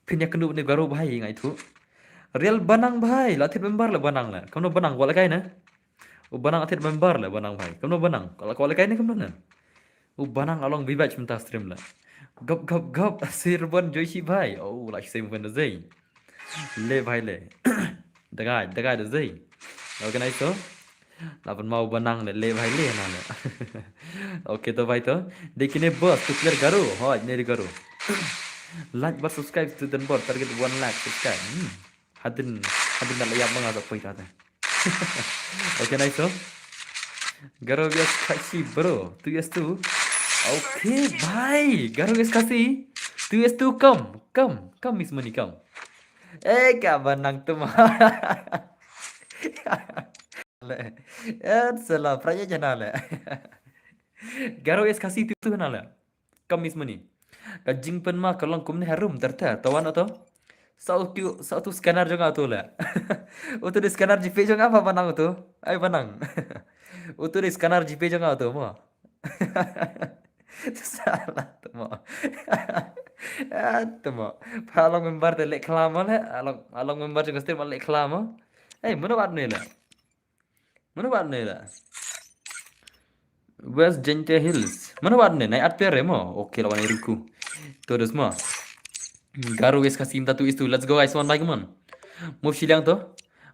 Pin yang kenu ni garo bhai ngai thu. Real banang bhai. Latih member lah banang lah. Kau nak banang kau lakai na. Banang atlet member lah banang bhai. Kau nak banang. Kalau kau lakai ni kau nak. Banang along vibatch minta stream lah. Gop Sirban Joishi bhai. Oh, like same when the zay. Le bhai le. Dagai the zay. Organize to. Lapan mau banang le bhai le na le. Okay to bhai to. Dekine boss to clear garo. Hoi neri garo. Like but subscribe to the board target 1 lakh subscribe. Hadin nak layap mga sa point ata. Okay nice to. Garo bias kasi bro. 2s2. Okay bhai. Garo bias kasi. 2s2 come Miss Money come. Kya banang tu mah. Salah praja jana le. Garo es kasih tu na le. Kam Miss Money. Kajing pen mah kalau kum ni harum terta tawan atau satu scanner juga tu le. Utu di scanner GP juga apa banang tu? Ai banang. Utu di scanner GP juga tu mah. Salah tu mah. Tu mah. Along member te lek kelama le. Along member juga setiap lek kelama. Mana buat ni le? Mana buat ni le? West Gente Hills. Mana buat ni? Naik atper mo. Okay lawan Rinku. Terus mo. Garo West kasih minta tu is tu. Let's go guys one by come on. Move silang tu.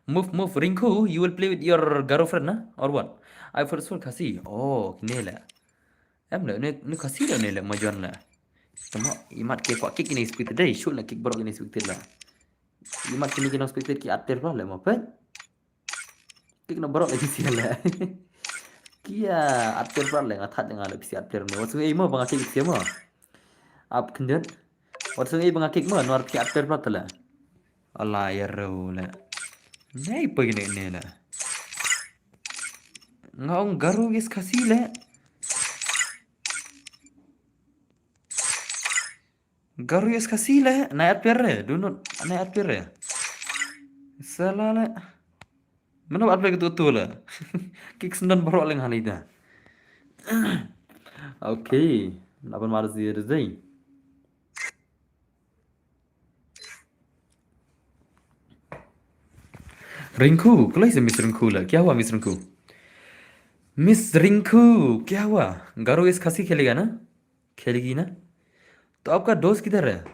Move Rinku. You will play with your Garo friend na or what? I first one kasih. Oh, ni le. Le ni kasih le ni le majuan le. Tama imat ke pak kick ni speed day. Shoot la kick borok ni speed la. Imat kini kena speed ki atper lah le mo pen. Kick na borok lagi sial le. Kia atper pula le ngathat dengan le pisi atper ni. Wasu mo bang kick sia mo. Up kendet. Wasu bang kick mo nor pisi atper pula tala. Allah ya ro le. Nei pagine ni le. Ngau Garo guys kasih le. Garo guys kasih le. Naik atper le. Do not naik atper le. Salah le. Mana buat apa tu lah. Kick sendan borok leng hal itu. Okay, lapan malas dia rezeki. Rinku, kalau इसे Miss Rinku lah. क्या हुआ Miss Rinku? Miss Rinku, क्या हुआ? गारो इस खसी खेलेगा ना? खेलेगी ना? तो आपका दोस्त किधर है?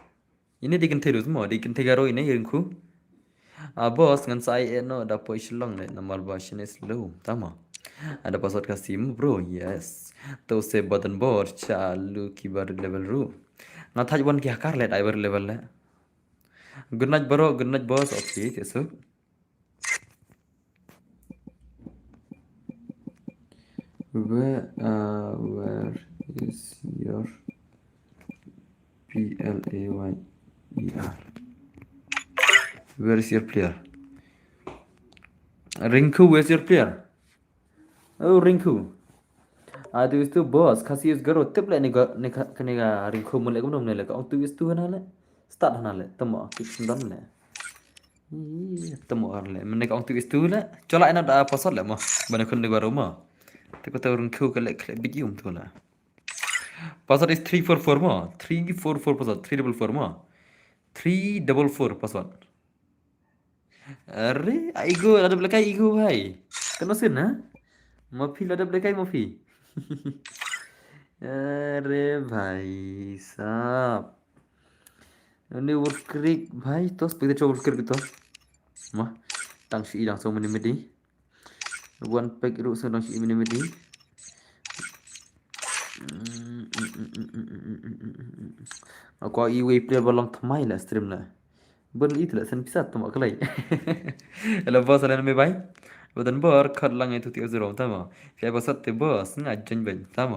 Ini dikenal terus mau dikenal Garo ini Rinku. Bos ngan saya no ada poin long le nama bahasa ni slow, tama. Ada password kasih bro, yes. तो से बटन बोर्ड चालू कीबोर्ड लेवल रू ना था जबन क्या कर ले ड्राइवर लेवल ले good night bro good night boss okay त्यसो where is your player where is your player Rinku where's your player oh Rinku tu itu bos kasih us garo tip le ni kena Rinku mulai kamu nomne le kau tu itu hana le start hana le temo kik sendam le temo le mene kau tu itu le cola ena da password le mo bana kun garo mo te ko ta Rinku kale bidium tu la password is 344 mo 344 password 344 mo 344 password अरे ego ada belakang ego भाई कनो से ना माफी ada belakang माफी अरे भाई साहब ini work krik भाई तो speed coba work krik तो mah tang si langsung menimedi one pack ru so langsung menimedi aku iwe player balong thamai la stream la बन इत ल सन पिसा तम अकलाई हेलो बस अलन में भाई बदन बर खत लंगे तुति अजरो तम फे बसत ते बस ना जन बन तम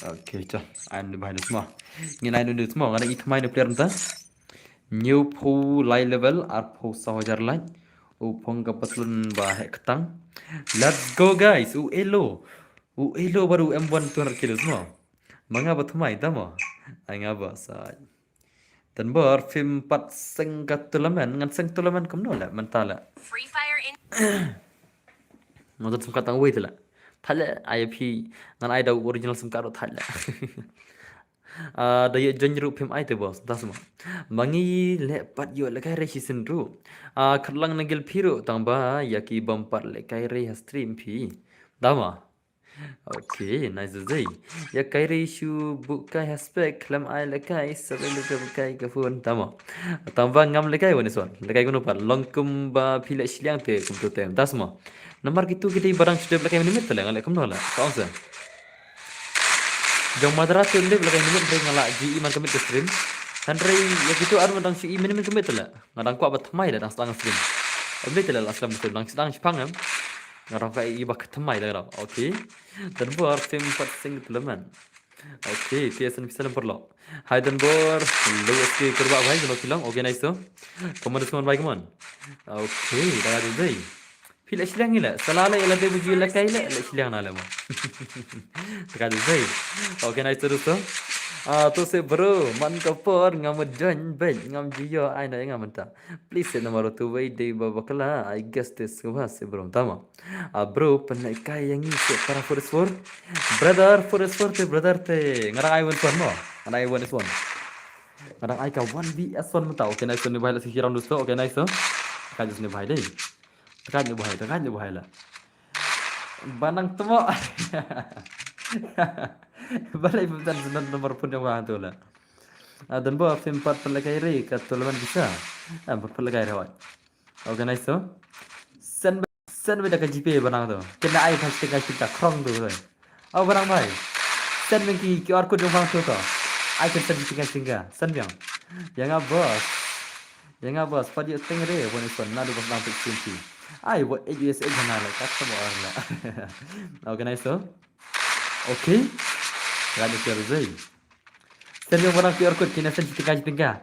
Oke, cho anh bài được semua. Ngin anh được semua, ada itu main player entah. New po live level ar po 1000 like. Upong kebetulan bah ketang. Let's go guys. Elo. Elo baru M1 200 kilo semua. Mengapa tu main tamo? Ay nga ba sa dan bar film pat seng katulaman ngan seng tulaman kamno la mentala. Free Fire in Ngadot sum katang wait la. Thala IP ngan ai da original sum karo thala. Daya janjru film ai te bos tasma. Mangi le pat yo le kai re season ru. Khatlang nagil phiru tangba yaki bumper le kai re stream phi. Dama. Oke, nice day. Ya kairi shu bukai haspek lam ai lekai sabai luka bukai ka phone tama. Tamba ngam lekai wani son. Lekai kuno par longkum ba phila shiliang te kum to tem tasma. Nomor gitu kita barang sudah lekai minimit tele ngalek kum nola. Kaunsa. Jong madara tu ndek lekai minimit ring ngala GE man kemit ke stream. Handrei ya gitu aru ndang GE minimit kemit tele. Ngadang ku abat thamai dah setengah stream. Abli tele aslam betul nang sedang Jepang em. Ngarang kai iba ketemai dah. Oke. Dan buat film passing teleman. Oke, TSN bisa perlo. Hai dan bor, lu SK kerba bhai kalau film. Oke nice tu. Kamu semua bhai kamu. Oke, dah ada deh. Film Islam ni lah. Salala ialah dia bujuk lah kai lah. Islam nak lah mo. Dah ada deh. Oke nice tu tu. Tu se bro, man kapor ngam join ben ngam jiyo ai na ngam ta. Please se nomor tu wei de babakala. I guess this subha se bro. Tama. Bro, penai kai yang ni se para for brother te brother te ngarang ai wan pon mo. Ngarang ai wan is one. Ngarang ai ka 1vs 1 mata. Okay nice ni bahai la si round tu. Okay nice tu. Ka jis ni bahai dei. Tekan ni bahai la. Banang tu mo. Balai bukan senang nomor pun yang wah tu lah. Dan bawa film part pelakai re kat tulaman bisa. Pelakai rawat. Okay nice tu. Sen beda ke GP banang tu. Kena ai khas tengah kita krong tu tu. Banang mai. Sen mengki QR code yang bang tu tu. Ai kan sen tengah. Sen yang. Yang bos. Yang bos pada tengah re punison nadu bos bang tu sini. Ai buat AUS jangan lah kat semua orang lah. Okay nice tu. Okay. Rada kerjai. Sen yang barang QR code kena sen tengah.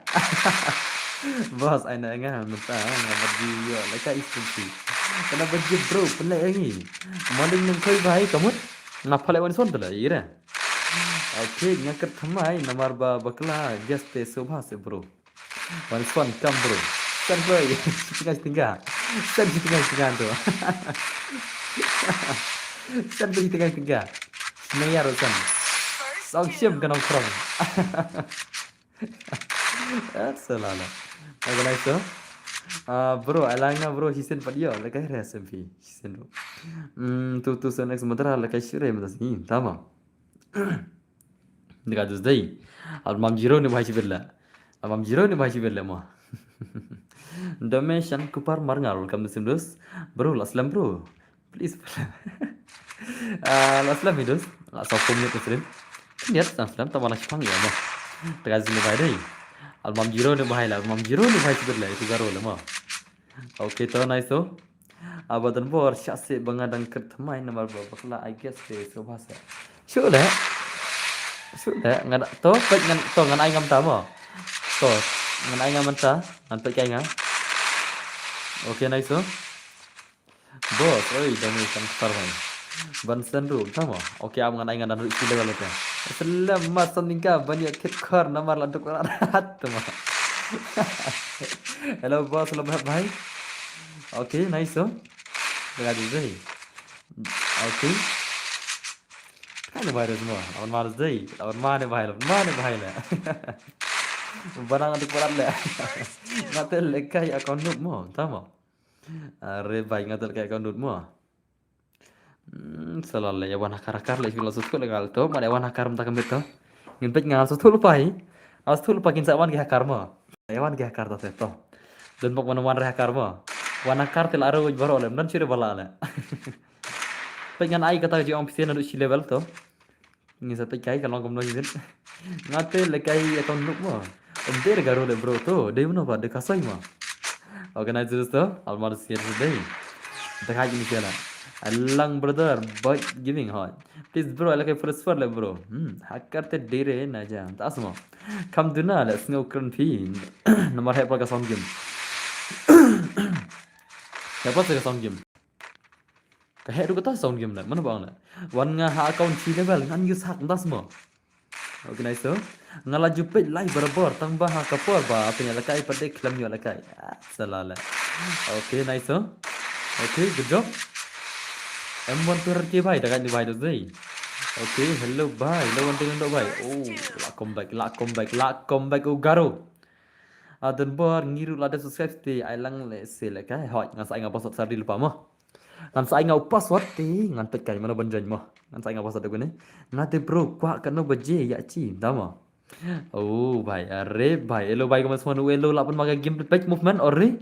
Bos aina ngah mentang ngamad dia leka isti. Kena bagi bro pelai ni. Maling nang koi bhai kamu ngapalai wan son tala ira. Okay ngakat thamai namar ba bakla guest te subha se bro. Wan son kam bro. Sen boy tengah. Sen tengah tu. Sen tengah. Naya rosan. Sang siap kena kerang. Selalu. Agak nice tu. Bro, alangnya bro season 4 dia lekai SMP season tu. Tu sana sementara lekai syure mata sini. Tamam. Dekat tu dah. Almam jiro ni bahasa bela mah. Dameshan kupar marngal kamu sendus. Bro, aslam bro. Please. Aslam hidus. Asal komit stream. Lihat aslam tak mana Jepang ya mah. Dekat sini bahai deh. Almam jiro ni bahai sebelah itu garo lah mah. Okay tu nice tu. Abadan bor syasik bangadang kertemai nomor bakla I guess deh so bahasa. Sudah ngada to pek ngan to ngan ai ngam ta mo. To ngan ai ngam ta ngan pek kai ngam. Okay nice tu. Bos, oi dami sang sarwai. Bansan ru tama. Okay am ngan ai ngan ru isi level tu. Selamat sandingka banyak kekar nomor lantuk rat tu mah. Hello bos, selamat bhai. Okay, nice tu. Dekat tu. Okay. Kan bahaya semua. Awan malas deh. Awan mana bahaya lah. Barang ada peran lah. Ngatel lekai account note mo, tama. Are baik ngatel lekai account note mo. Selalu ya wan hakar le filosof ko legal to, mana wan hakar mta kambet to. Ngimpet ngal so tul pai. Awas tul pakin sawan ge hakar mo. Ya wan ge hakar to to. Dan pok wan re hakar mo. Wan hakar tel aro baro le, nan cire bala le. Pengen ai kata je om pisen adu si level to. Ni sa kai kalau kom no izin. Ngate lekai account nuk mo. Om der garo le bro to, dei no ba de kasai mo. Organize to, almar sier dei. Dekai ni kela. Alang brother, boy giving hot. Please bro, I like a first for bro. Hacker te dire na jam. Tak semua. Come to na, let's go keren pin. Nomor hepa ka sound game. Hepa ka sound game. Ka head ko ta sound game la. Mana bang la. Wan nga ha account chi level ngan use hak tak semua. Okay nice so. Ngala jupit live berabor tang bah ka por ba punya lakai pada klam yo lakai. Salala. Okay nice so. Okay good job. M1 tu rti bhai dah kan di bhai tu dei. Okay hello bhai lawan dengan dok bhai. Oh la comeback ugaro. Adan bor ngiru la ada subscribe ti ai lang le se le kai hot ngan sai ngapa sot sari lupa mah. Ngan sai ngau password ti ngan tek kai mana banjan mah. Ngan sai ngau password tu ni. Ngate bro kwa kan no baje ya chi dama. Oh bhai arre bhai hello bhai kamu semua nu hello la pun maga game page movement arre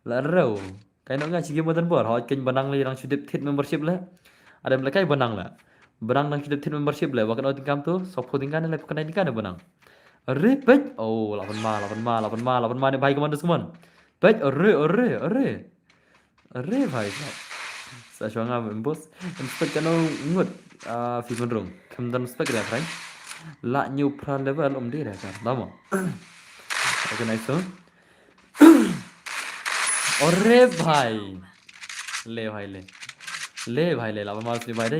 la rau. Cái nó ngay chỉ game modern bor họ kênh banang li rang chudip thit membership le. Ada mereka banang la. Banang rang chudip thit membership le. Wakan tingkam tu supporting kan le bukan ini kan banang. Arre pej. Oh 8 ma ni bhai kamu semua. Pej arre bhai. Sa chonga membos. Inspect kan ngut fi menrung. Kamdan spek dia friend. La new plan level dia kan. Tama. Okay nice so. अरे भाई ले भाई ले लापन मार भाई दे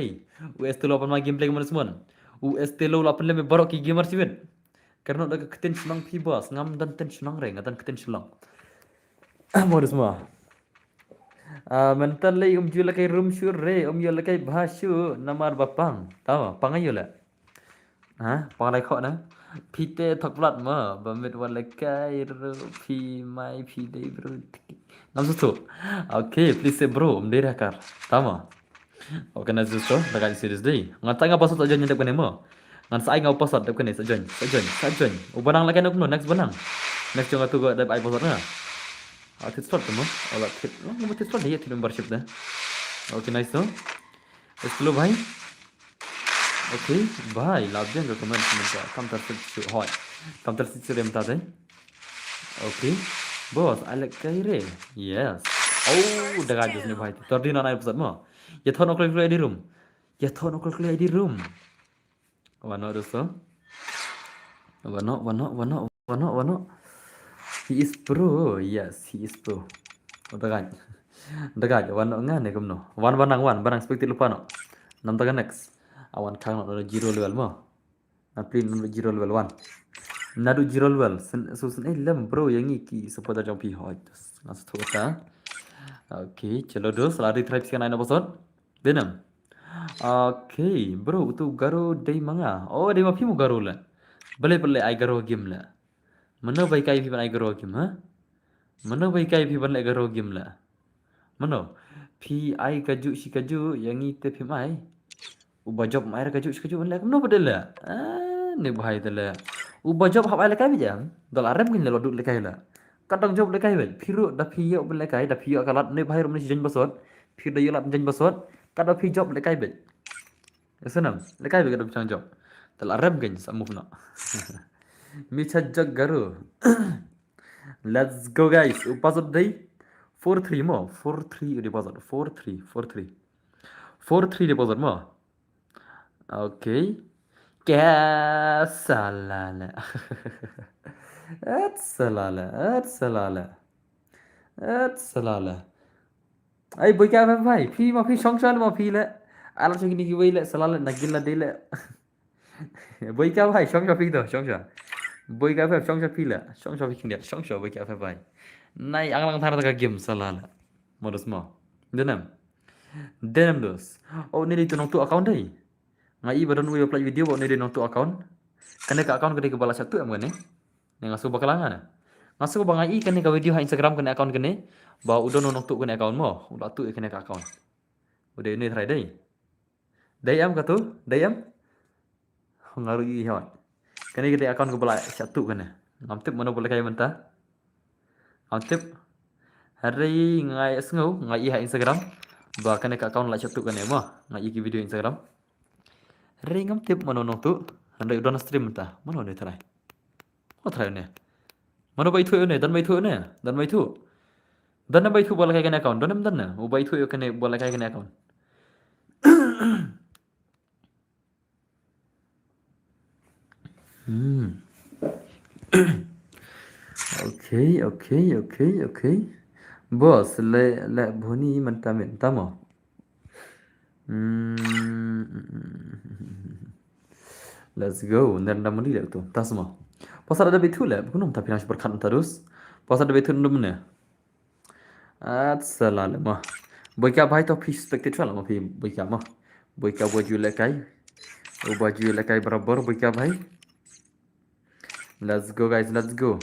उ एस्तेलो अपन मा गेम प्ले मन समन उ एस्तेलो लापन ले में बरो की गेमर Sivan karena udah ketin senang pi bos ngam dan ten senang re ngatan ketin senang modus ma mental le jula kai room sur re jula kai bhasu namar bapang tahu pangayo la ha pangai kho na pi te thok plat ma ba met wala kai ro pi mai pi dei bro ngam su okay please say bro mdera kar tama okay na su daga series dei ngata nga pasot aja nyedep kene mo ngan sai ngau pasot dep kene sajon u banang la kene next banang next jonga tu go dep ai pasot na tit slot mo ala tit mo tit slot dia tit membership dah okay nice so slow bhai okay bhai labjen ka comment ka kam tar sit hoy kam tar sit rem ta dai okay boss I like kai re yes oh daga jus ni bhai 39% mo ye thon okol clear di room ye thon okol clear di room wano dosto wano he is pro yes he is pro daga wano ngan ne kumno wan banang spek lupa no nam taga next awan kang no 0 level mo na plin 0 level 1 nadu 0 level susun lem bro yang iki supporter jampi hot nas thota okay chalo dos lari try sekian 9% denam okay bro tu garo dei manga oh dei mapi mu garo la bele ai garo game la mana bai kai pi ban ai garo game ha mana bai kai pi ban ai garo game la mana pi ai kaju si kaju yang ite pi mai ubah job mai kaju si kaju ban la no bedela ni bahai tele ubah job hab ai la kai bijam dol arem kin lo duk le kai la kadang job le kai bet phiru da phiyo ben le kai da phiyo kalat ni bahai rum ni jen basot phir da yolat jen basot kada phi job le kai bet senam le kai bet kada chang job dol arem kin samuf na mi chajak garu let's go guys upasot dei 4-3 mo 4-3 deposit 4-3 deposit mo okay salala salala ai boy ka bhai phi ma phi সংসার ma phi le ala chini ki wei le salala nagilla de le boy ka bhai সংসার phi do সংসার boy ka bhai সংসার phi le সংসার phi kin সংসার boy ka bhai nai ang lang thar ka game salala modus mo denam dos oh ni itu nong tu account dei ngai badan we apply video bo ni nong tu account kene ka account kene ke bala satu am kene ngasu bakalangan ngasu bang ai kene ka video ha Instagram kene account kene ba udon nong tu kene account mo udah tu kene ka account udah ini try dei am ka tu dei am ngaru i hot kene ke account ke bala satu kene ngam tip mana boleh kaya mentah ngam tip hari ngai sngo ngai ha Instagram ba kene ka account la satu kene mo ngai ki video Instagram hari ngam tip mana nong tu anda udah stream mentah mana ni try oh try ni mana bai thu ne dan bai thu Dana bai thu bola kai kena account. Donam dana. U bai thu yo kena bola kai kena account. Okay. Boss, le boni mentamin tamo. Let's go. Nanda mudi le tu. Tasma. Pasal ada betul le. Kunum tapi nasi berkat terus. Pasal ada betul num ne. Salah mah. Boyka bhai to fish spectator lah mah boyka mah. Boyka baju lekai. Baju lekai berabar boyka bhai. Let's go guys, let's go.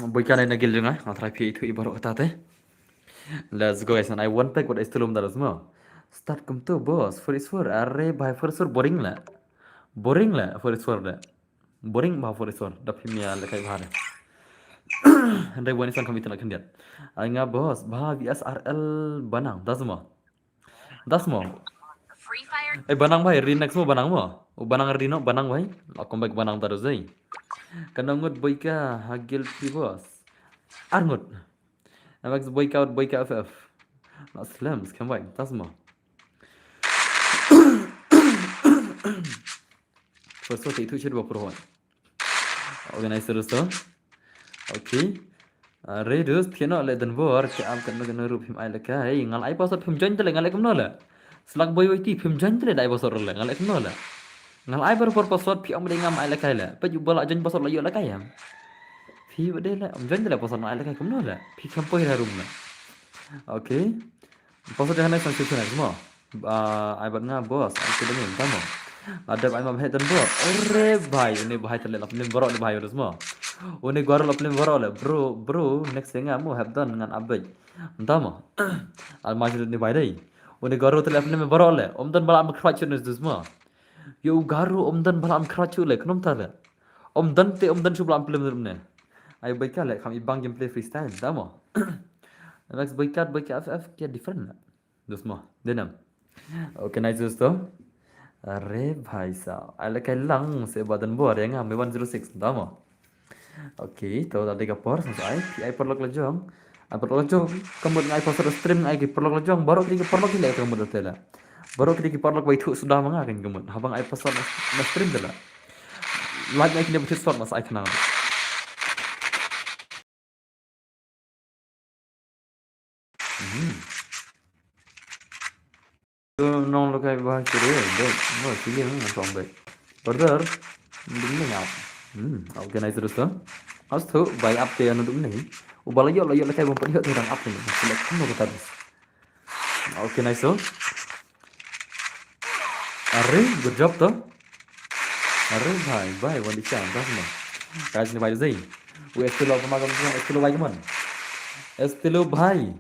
Boyka lain lagi dengar. Antara pi itu ibarat kata teh. Let's go guys. And I want pack what is tulum dalam semua. Start come to boss. First four. Arre bhai first four boring lah. Boring lah first four dah. Boring bah first four. Dah pimia lekai bahar. Andai wani sang kami nak kendiat. Ainga boss. Bah VSRL banang. Das semua. Free Fire. Banang bhai. Rinax semua banang mo. Banang Rino banang bhai. Lakom baik banang terus deh. Kanangut boyka hagil pi boss. Arngut. Amax boyka FF. Nak slams kan baik. Das semua. First one itu cerita berapa? Organize terus tu. Okay. Redus piano le dan bor ke am kan nak rup him ai le kai ngal ai pasal him join tele ngal ai kamno la. Selak boy witi him join tele dai pasal le ngal ai kamno la. Ngal ai ber pasal pi am de ngam ai le kai la. Pa ju bola join pasal la yo la kai am. Pi bade la am join tele pasal ai le kai kamno la. Pi kampoi ra room la. Okay. Pasal dah nak sanksi semua. Ai bat ngam bos ai tu dengan kamu. Ada ai mabhet dan bor. Ore bhai ini bhai tele la plim borok ni bhai ur semua. Uni gua roll uplim boro le bro next thing amu have done dengan abai entama al majid ni bai dai uni garo tele uplim boro le omdan bala am khrach nes dusma yo garo omdan bala am khrach le knom ta le omdan su bala am plim ne ai bai ka le kham ibang game play freestyle entama next bai ka ff kia different dusma denam okay nice dosto अरे भाई साहब आले kai lang se badan bor yang am 106 entama. Okay, tahu tadi kapor sampai ai perlok lejong. Ai perlok lejong, kemudian ai pasar stream ai perlok lejong, baru kini perlok ile kemudian tela. Baru kini perlok baitu sudah mengakan kemudian. Habang ai pasar na stream tela. Like ai kini betul sort mas ai kenal. Non lo kai bahas kiri, no sih ni macam baik. Brother, ini ngap. Okay, nice terus tu. As tu, by up dia anu dum ni. Ubala yo la kai bom pergi tu orang up ni. Select kamu kata terus. Okay, nice tu. Arre, good job tu. Arre bhai, wali chan dah semua. Guys ni bhai zai. Wo estilo apa macam tu, estilo bhai keman. Estilo bhai.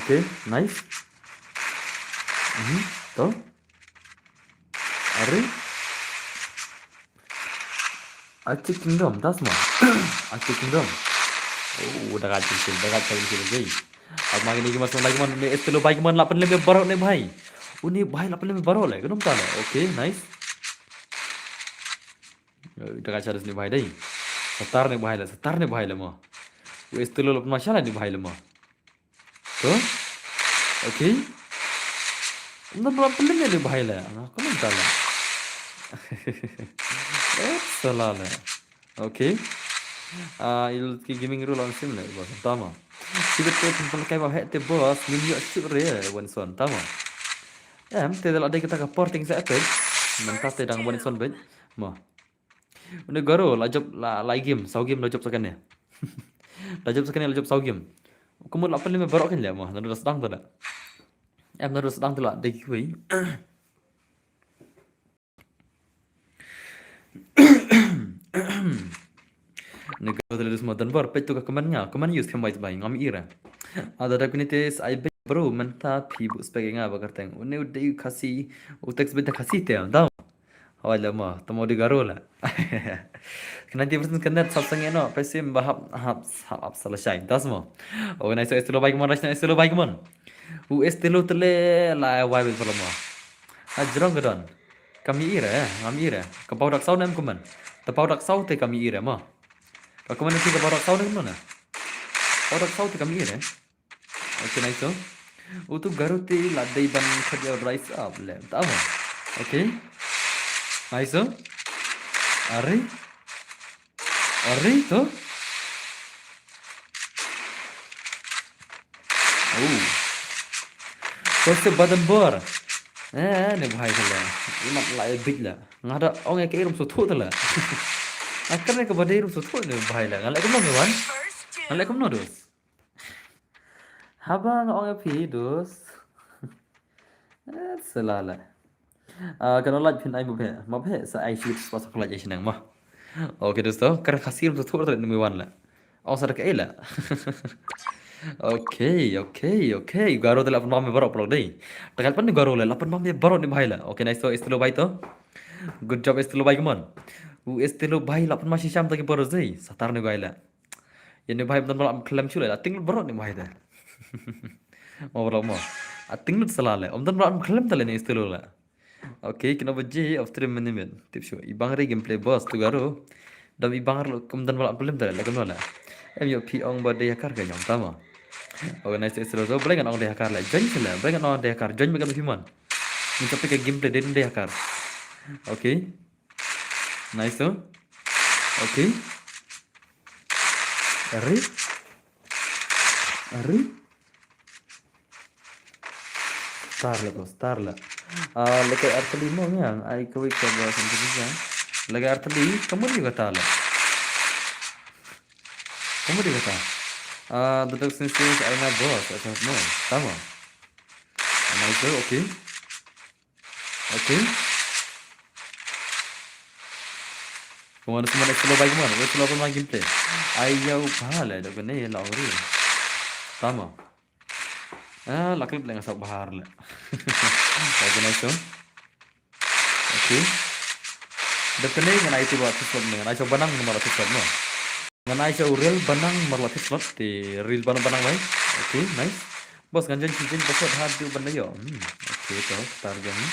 Okay, nice. Tu. Arre. Acik Kingdom, dah semua. Acik Kingdom. Oh, dah kacau lagi. Ab makin ni masuk lagi man estilo baik man 8 lebih baru le bhai. Uni bhai 8 lebih baru le, kenapa tak le? Okay, nice. Dah kacau ni bhai dai. Setar ni bhai le mo. Wo estilo lop masalah ni bhai le mo. Tu? Okay. Unda berapa lebih le bhai le? Kenapa tak le? Salah le. Okay. Il ki gaming rule on sim le bos. Tama. Sibet tu pun kai bah te bos minyo syure Wanson tama. Te dal ada kita ka porting sa epic. Mantap te dang Wanson bet. Mo. Une garo la job la game, sau game la job sakan ne. La job sau game. Kumut la pen le barok kan le mo. Nadu sedang tu la. Nadu sedang tu la de kui. Negara terus modern bar petu ka kemannya use kemai bai ngam ira ada rakunites ai be bro menta pibu spege nga bagarteng une ude khasi utex beta khasi te da wala ma tomo di garola 90% kena sapsang eno pesim bahap hap selesai das mo o na estilo baik mon rasna estilo baik mon u estilo tele la wai be problema ajrong gadon kami ira ka paudak sau nam kuman ta paudak sau te kami ira ma. Kau mana sih ke barat tahun ni mana? Orang tahu tu kami ni. Okay, nice tu. Itu garuti ladai ban kerja rise up le. Tahu? Okay, nice tu. Ari, tu. Oh, kau se badan bor. Ni bahaya lah. Ini lại big lah. Ngada orang yang kira tu tu lah. Akan ke badai tu tu ni bahaya lah. Ngalai kau mana wan? First two. Ngalai kau mana dus? Haba orang yang pi dus. Selalah. Kalau lagi pun ai mabhe sa ai shoot pas aku lagi senang mah. Okay दोस्तों कर खसीम तो थोड़ा थोड़ा निमिवान ला औसर के एला ओके गारो दे लापन मामे बरो अपलोड दे तकल पन गारो ले लापन मामे बरो नि भाई ला ओके नाइस तो इस्तलो भाई तो गुड जॉब इस्तलो भाई कमन उ इस्तलो भाई लापन मासी शाम तक बरो दे सतार नि गाइला ये नि भाई बदन बरो खलम चुले तिंग बरो नि भाई दे mo tinglut salale omdan bro khlam tale ne istilo la okay kena baje after minute tip show ibang re gameplay boss tu garo dam ibang lo omdan bro khlam tale la kena la em yo pi ong ba de yakar ka nyom tama organize istilo so boleh kan ong de yakar la join sila boleh kan ong de yakar join megan human minta ke gameplay de yakar okay nice so okay Ari Star lah. Lekai artali mo yang ai kawik ka ba sa Indonesia. Lekai artali kamu juga tala. Kamu juga ta. Dadak since ai na boss asal mo. Tama. Nice okay. Okay. Kung semua nak slow bike mana? Slow pun main gameplay. Ai jauh bahala dah kena lah ori. Tama. Laklip lang sa bahar la. Okay nice so. Okay. Dekene nganai ti buat slot nganai so banang nomor slot mo. Nganai so real banang nomor slot ti real banang mai. Okay nice. Bos ganjan cincin bosot hadu banda yo. Okay to target ni.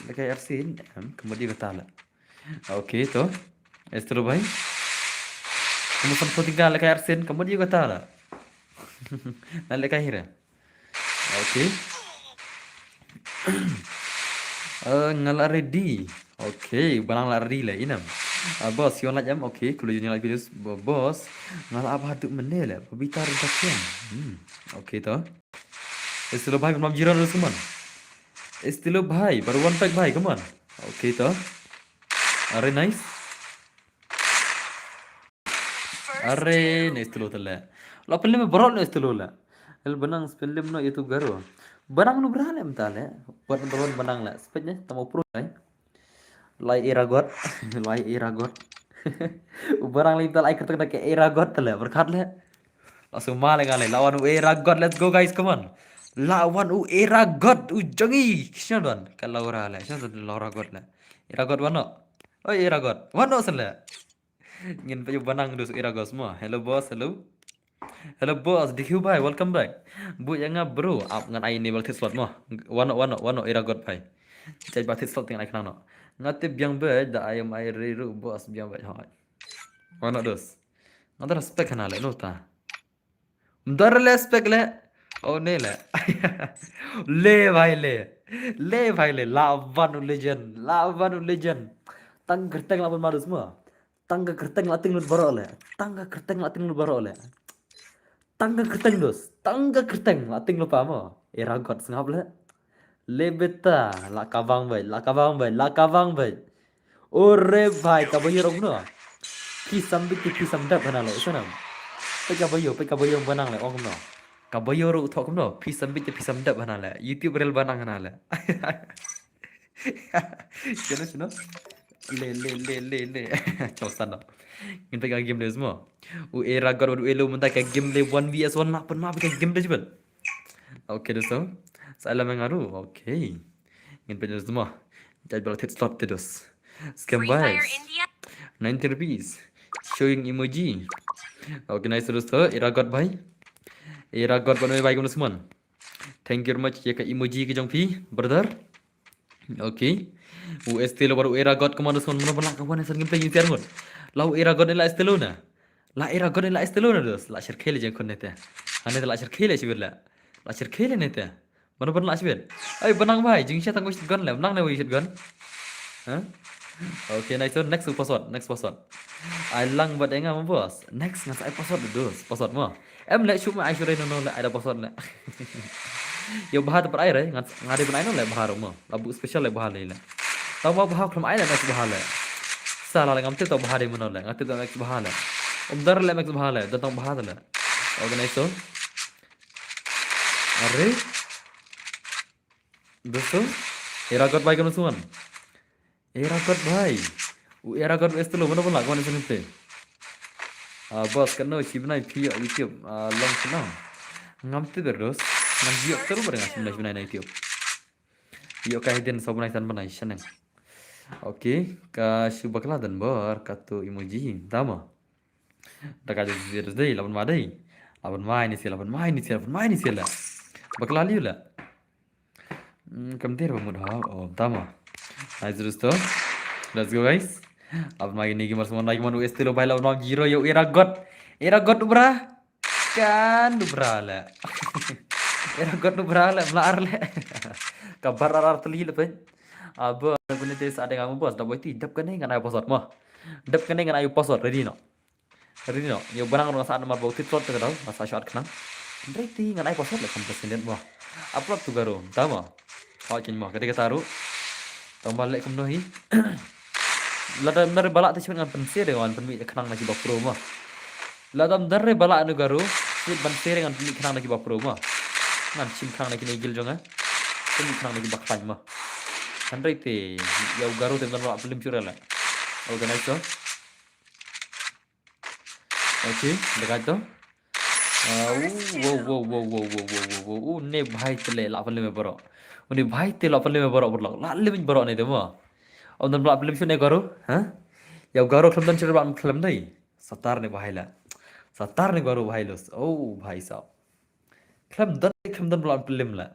Lekai arsin kemudian kata la. Okay to. Estro bhai. Kamu sempat tinggal lekai arsin kemudian kata la. Nak lekai hira. Okay. Ngala ready. Okay, barang lari lah inam. Bos, yon lah jam. Okay, kalau yon like videos, bos, ngala apa tu menel lah. Bitar redaction. Okay toh. Estilo bhai belum jiran dulu semua. Estilo bhai, baru one pack bhai, come on. Okay toh. Are nice. Are nice estilo telah. Lapan lima berol nice estilo lah. El benang spellim no itu garo. Benang nu berhala mentale. Buat teman benang lah. Sepatnya tamu pro lai. Lai iragot. Lai iragot. Benang lintal ai kertas ke iragot tele. Berkat le. Langsung male ngale. Lawan u iragot. Let's go guys, come on. Lawan u iragot. U jangi. Kisah don. Kalau ora le. Kisah don iragot le. Iragot wano. Oh iragot. Wano sele. Ngin payu benang dus iragot semua. Hello boss, hello. Hello boss, DQ bhai, welcome back. Bu yang bro, up ngan ai ni balti slot mo. Wano iragot bhai. Cai balti slot dengan ai kana. Ngate biang be da ayam ai riru boss biang be ha. Wano dos. Ngata respect kana le no ta. Mdar le respect le. Oh ne le. Le bhai le. Le bhai le. Lavanu legend. Tang gerteng lapun malu semua. Tangga gerteng lating lut baro le. Tangga gerteng lating lut baro le. Tangga kerteng dos, tangga kerteng, lating lupa mo. Iragot sengap le. Lebeta, la kavang bay. Ore bhai, kabayo rong no. Kisam dap bana le, sana. Pe kabayo banang le, ong no. Kabayo ro thok no, pisam dap bana le. YouTube reel banang na le. Sino. Le. Chosan no. Kita pegang game dia semua. Era God elo mentah kayak game le 1vs1 nak pernah pakai game dia juga. Okay dosto. Salam mengaru. Okay. Kita pegang semua. Jadi baru hit slot terus. Scam Free Fire buys. India. 90 rupees. Showing emoji. Okay nice dosto. Era God bhai. Era God banoi bhai kamu semua. Thank you very much ya ke emoji ke jong pi, brother. Okay. Estilo baru era God kemana semua mana balak kawan yang gameplay ini tiar ngon. Lau era God ni lah estilo na. La era god la estelo na dos. La shir khele jeng kon nete. Ane la shir khele sibir la. La shir khele nete. Mana ban la sibir. Ay benang bhai jing sha tang wis gon la benang na wis gon. Huh? Okay, nice one. Next password. Next password. I lang buat enga bos. Next ngas ai password dos. Password mo. Em le cuma ai sure no le ada password le. Yo bahar tempat air ngas ngade ban ai no le bahar mo. Labu special le bahar le. Tau mau bahar kelam ai le next bahar le. Salah le ngamte tau bahar mo le. Ngamte tau next bahar le. Dar le next bahar le. Datang bahar le. Okay, nice one. Are दोस्तों एरागत भाई कनो सुमन एरागत भाई u एरागत estelo mana pun lakukan itu nanti bos kena sibnai via YouTube long senang ngamti terus ngam video terus pada ngasih sibnai na YouTube video kahiden sabunai tan banai seneng oke ka subakla dan bar katu emoji tama dak ada virus dei lawan madai lawan main isi lawan main isi la bakla liu la kam der mudah oh tama nice dosto let's go guys अब मागे नहीं कि मर semua naik manu estilo baila orang giro yo era god ubra kan ubra la era god ubra la melar la kabar arar teli le pen अब punya tes ada kamu bos dah boy tidap kan dengan ayo password mah dap kan dengan ayo password ready no yo barang orang saat nomor bau titrot ke tau masa shot kenang ready dengan ayo password le komplesen mah upload tu garo tama kau change mah ketika taruh tambah lek kemnohi ladam dari balak tu cuma pensir dengan penmi kenang lagi bak pro mah ladam dari balak anu garu sip pensir dengan penmi kenang lagi bak pro mah ngan sim kenang lagi negil jonga penmi kenang lagi bak pan mah andai te ya garu te dan balak film curah lah organize to okay dekat to wow ne bhai tele la film me baro uni bhai te la film me baro berlak la lim baro ne demo ông dan belak film sune garo ha ya garo kelam dan cerita kelam dai satar ne bahila satar ne garo bahilos oh bhai sahab kelam dan belak film la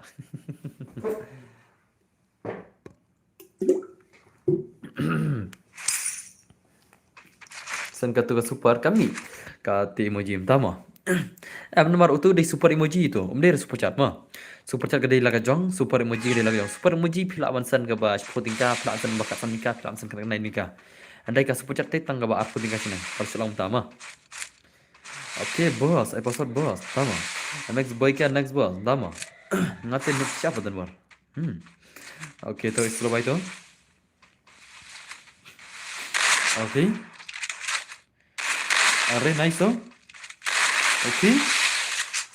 sen katu super kami ka ti emoji tama ab nomor utu di super emoji itu der super chat mah super chat kedai laga jong super emoji kedai laga jong super emoji phila bansan ka ba putingka phila san bakat san nika phila san kana nika andai ka super chat te tang ka ba ar putingka sini par selang tama okay boss ai password boss tama next boy ka next boss tama ngate next siapa dan war okay to slow by to okay are nice to okay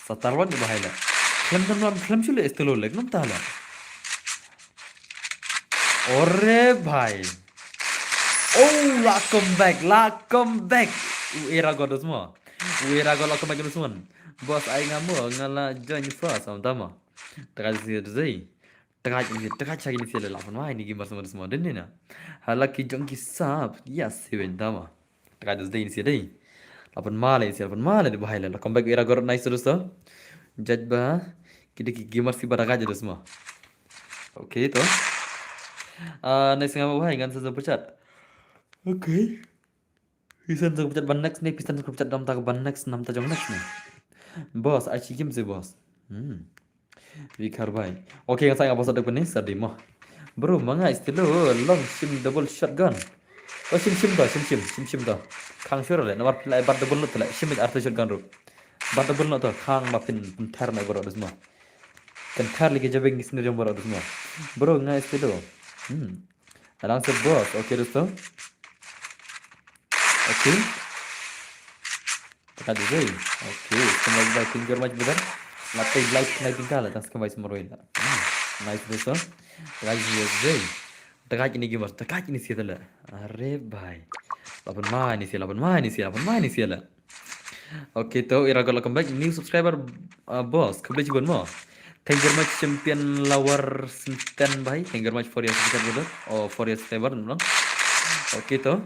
satarwan di bahaya film chule estilo leg nam tala ore bhai oh welcome back era god semua era god welcome back semua bos ai ngamu ngala join first sama tekat sih tekat cari ni sila lapan wah ini gambar semua dan ni na halaki jong kisah yes seven tama tekat ni sila lapan male di bahaya welcome back era god nice terus to judge ba kita gamer si barang aja semua oke itu next ngapa bahaya kan super chat oke pisan super chat ban next nih pisan super chat dalam tak ban next nam tajong next nih bos aci game sih bos Vikar bhai oke yang saya ngapa sadar nih sedih mah bro manga istilah long sim double shotgun oh sim dah kang sure le nomor play bar double nut le sim arti shotgun ru bar double nut kang mapin pentar na bro semua kan kar lagi jabeng di sini bro semua bro ngai istilah langsung bos oke dosto oke tekan dulu oke kembali baik finger maju benar lapai like naik tinggal atas kembali semua roin nice dosto lagi dulu tekan ini gimana tekan ini sih lah are bhai lapan main isi lah oke tuh ira kalau kembali new subscriber bos kembali juga mau thank you much champion lawar stand bhai thank you much for your subscriber for your subscriber no oke tuh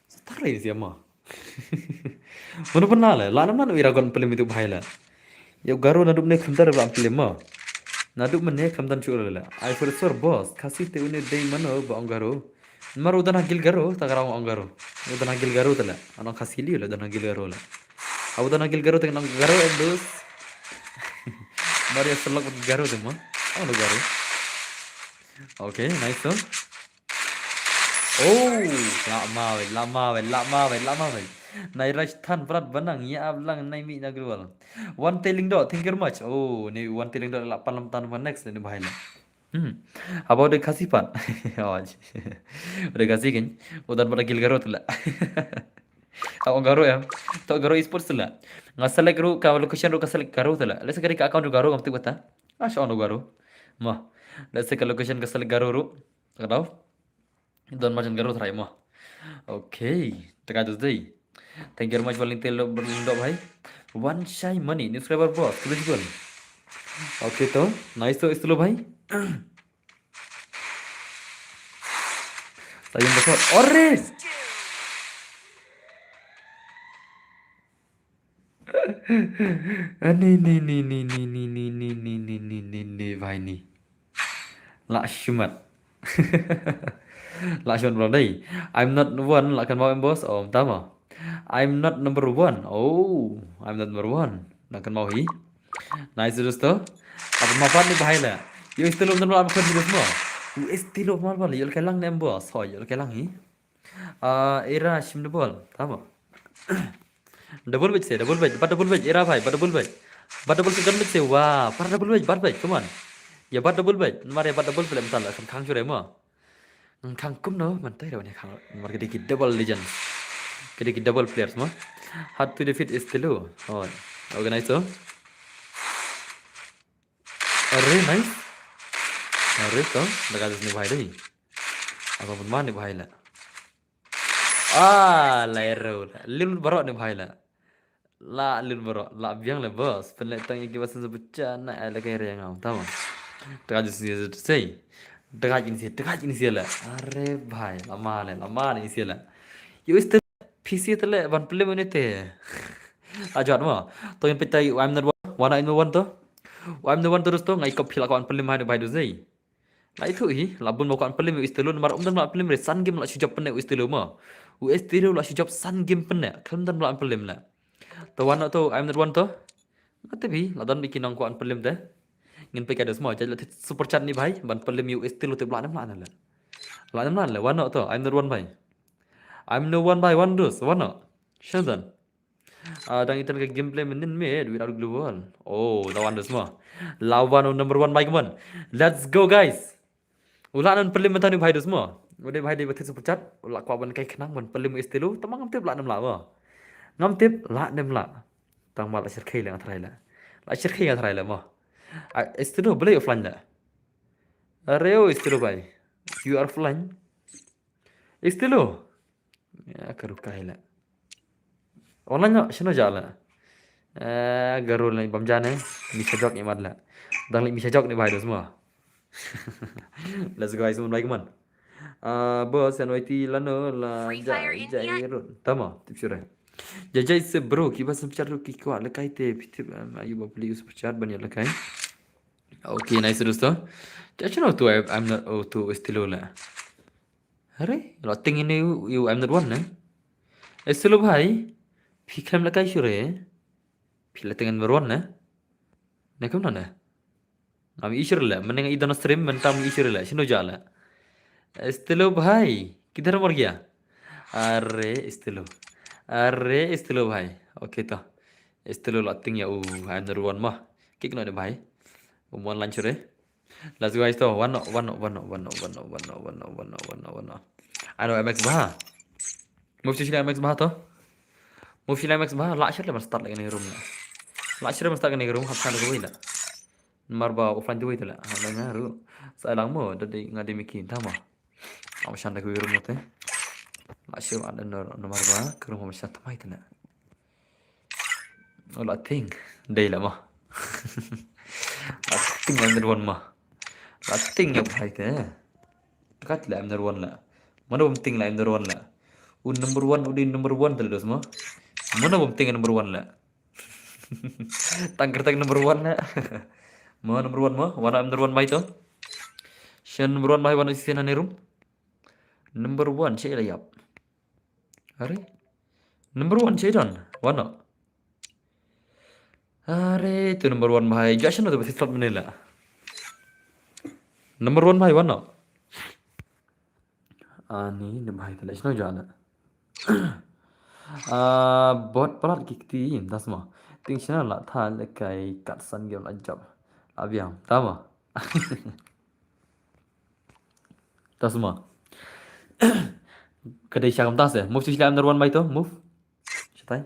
setar ini siapa mana pernah lah lana mana ira kalau film itu bhai lah ya garu naduk nek khamtar ba film mah naduk men nek khamtan chura lah I for sure boss kasih te une day mano ba angaro maru dana gil garo tagarang angaro udah nagil garu tala anong kasili udah nagil garu la aku udah nagil garu tengah garu endus Mario selok garu tuh mah oh lo garu oke nice tuh oh lama weh nai Rajasthan berat benang ya ablang nai mi nagil wal one tailing dot thank you very much oh ni one tailing dot 8 tahun next ni bahaya apa udah kasih pan oh udah kasih kan udah pada gil garut lah ako garo ya to garo esports lah ngasal garo ka location ro kasal garo tala lesa kari ka account ro garo ngamti bata asya ono garo mah lesa ka location kasal garo ro kadau don majan garo try mah okay teka dos dei thank you very much volunteer lo berlindo bhai one shy money subscriber boss tulis gol okay to nice to istulo bhai sayang besar ores nih भाई nih Lakshmat Lakshman vào đây I'm not one là cần mau em boss tama I'm not number one I'm not number one là cần mau hi nice dosto apa mapan nih bahaya lah yo istilo benar benar apa video semua yo istilo mal mal yo kelang nem boss yo kelang hi era shim de bol tama double wedge but double wedge era bhai but double wedge gun wedge wah par double wedge bat wedge come on ya bat double wedge mari bat double wedge mental kan khang chure mo khang kum no man tai ro ne khang mar ke dikit double legend ke dikit double players mo hard to defeat is still oh organize so अरे nice अरे तो लगा दसने भाई दही apa pun mana bahaya lah lero lil barok ni bahaya lah la lil barok la biang le bos penlet tang iki basan sebeca na ala kaya yang ngau tahu tengah jadi say tengah ini sih lah are bhai lama ni sih lah you is the PC tele ban play menit ajat mo to yang petai I'm not one I'm the one to I'm the one terus to ngai kopil aku an play mah bhai do say lah itu hi labun mau kan pelim istilun mar dan mak pelim san game lah sujab penne istilu ma istilu lah sujab san game penne kan dan mak pelim lah to wan to I'm not one to mate bi la dan bikin ang ko an pelim te ngin pe kada semua jadi super chat ni bhai ban pelim yu istilu te bla nam la wan to I'm not one bhai I'm no one by one dos wan shadan dan itu ke gameplay menin made without global lawan dos semua lawan number 1 bhai come on let's go guys ulah nan pelim mentani bhai dos semua udah bhai dia betul super chat ulah kwa ban kai khnang ban pelim istilu tamang ngam tip la nam la wa ngam tip la nem la tang mal ashir khai la thrai la ashir khai thrai la ma istilu boleh offline la areo istilu bhai you are offline istilu ya karu kai la online no shino jala garul ni bamjane bisa jok ni madla dang li bisa jok ni bhai dos semua let's go guys mun baik man bos NYT lano la jai ro tama tip sure jajai se bro ki bas semcar ro ki ko la kai te pitip ayu ba pli us char ban ya la kai okay nice dosto chachno tu I'm not tu estilo la अरे लॉटिंग in you I am not one ना ऐसे लो भाई फिक्रम लगा शुरू है फिर लतिंग नंबर 1 ना नेकम ना am ईश्वर ला मैंने इधर स्ट्रीम में तम ईश्वर ला शनो जाला इस्तेलो भाई किधर मर गया अरे इस्तेलो भाई ओके तो इस्तेलो लतिंग या आई एम नॉट वन मा किक नो भाई वन लंच रे let's go guys to one ano MX bah move sila MX bah to move sila MX bah la shit le start lagi ni room la shit le start lagi ni room hapkan ko wila marba offline tu wila la ngaru sa lang mo dadi ngadi mikin tama am shan ko room te la shit ada no marba ko room shan tamai tana ola think dei la ma think under one ma Lating ya bhai ke dekat la number 1 la mana penting la number 1 la number 1 udah number 1 tadi semua mana penting number 1 la tangker tang number 1 la mana number 1 mah wana number 1 mai to shen number 1 mai wana sisen ane room number 1 cek la yap Are number one Chedon. One no. Are tu number one bhai. Jashan tu betul betul menila. Number one bhai one no. Ani ni bhai tu lepas no jalan. Bot pelat kikti das mah. Ting channel lah than le kai kat san game lah job. Abiam, tama. Das mah. Kedai syakam tas ya. Move sila number one bhai tu. Move. Shatai.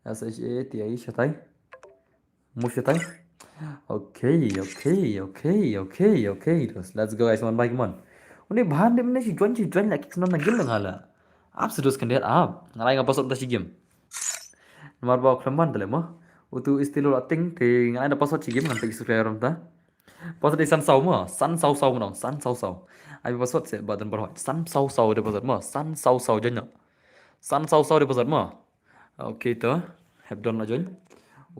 SHA TI shatai. Move shatai. Okay. Let's go guys one by one. Udah bahan dia mana si join lagi senang nagil lang hala. आप से दोस्त कंडेर आप ngalain apa sok tasi game. Nomor bawa kelemban tele mah. Utu istilah lating te ngalain apa sok game nanti supaya orang ta. Pas di san sau mah, san sau nong, san sau. Abi pas sok se badan berhoi. San sau de pasat mah, san sau jenya. San sau de pasat mah. Okay tu, have done la join.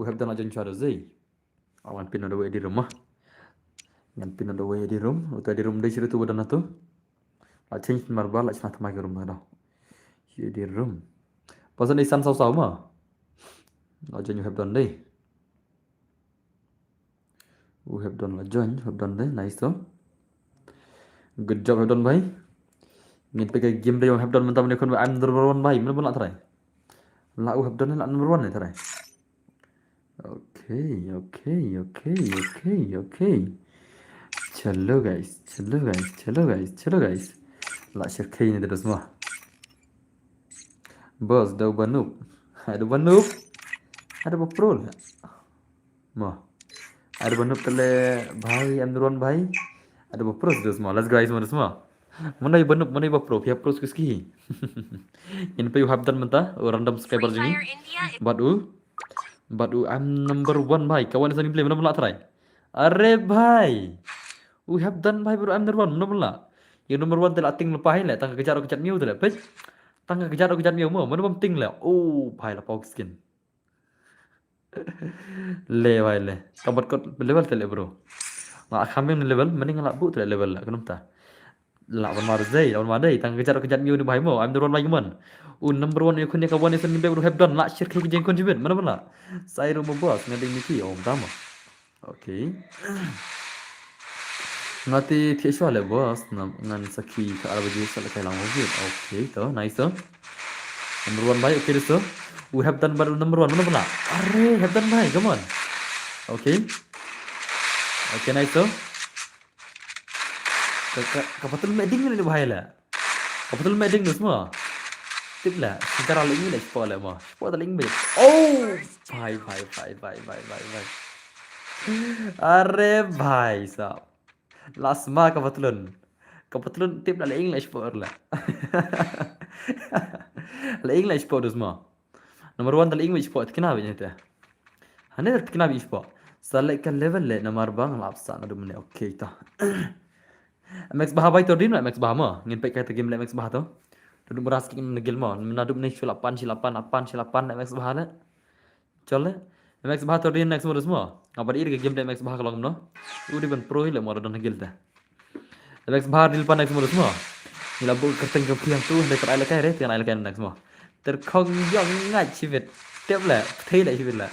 Have done la join cara zai. Awan pin ada di rumah. Ngan pin ada di room. Utu di room deh cerita tu badan tu. La change marba la cina tamai ke room dah. Di room. Pasal ni san sau mah. La join you have done deh. Have done la join, have done deh. Nice tu. Good job have done bhai. Ngin pakai game deh have done mentah menikun I'm number one bhai. Mana pun nak try. La have done la number one ni try. Okay. Chalo guys. La share kay ni dah semua. Bos, dah banup. Ada banup. Ada baprol. Mah. Ada banup tele bhai, Amduran bhai. Ada baprol dah semua. Let's go guys semua. Mana banup, mana bapro. Pihak pros kiski. Ini pe you have done mentah random Free subscriber jadi. Fire India is But I'm number one bhai. Kawan sani play mana pula try. Arre bhai. We have done bhai bro I'm number one. Mana pula. Yang number one telah ting lepas le tangga kejar miu tu le. Pej. Tangga kejar miu mo. Mana pun ting le. Oh bhai la pau skin. Le bhai le. Kabat kot level tele bro. Lah kami level mending ngalak bu tele level lah kenapa? Lah wan marzai, wan madai tangga kejar miu ni bhai mo. I'm the one bhai man. Number one yakun ni kawan ni sani bro have done. Lah share ke jeng kontribut. Mana pula. Saya rumah bos ngading miki om tama. Okay. Ngati tieswa le bos ngan saki ke arah baju sala kai lang wajib. Okay tu, nice tu. Number one bhai, okay tu. We have done baru number one, mana pula? Arre, have done bhai, come on. Okay, nice tu. Kapatul meeting ni bhai lah. Kapatul meeting tu semua. Tip lah, secara link ni sport lah mah. Sport link ni. Oh, bhai. Arre bhai sahab. Lasma kebetulan tip lah English sport lah. La English sport semua. Nomor 1 dalam English sport kenapa ni tu? Hanya kenapa sport? Select level le nomor bang lapsa nadu mene okay ta. Max bah bai tu din Max bah mah. Ngin pek kata game le Max bah tu. Duduk beras kin negil mah. Nadu mene silapan le Max bah le. Chole. Max bah tu din next modus semua. Apa dia game le Max bah kalau no. Udah ben pro le modal negil ta. Max bah di depan next modus semua. Ila bu kerteng ke piang tu le kerai le kai re tiang le kai next semua. Terkongyong ngai ชีวิต tiếp lại thế lại ชีวิต lại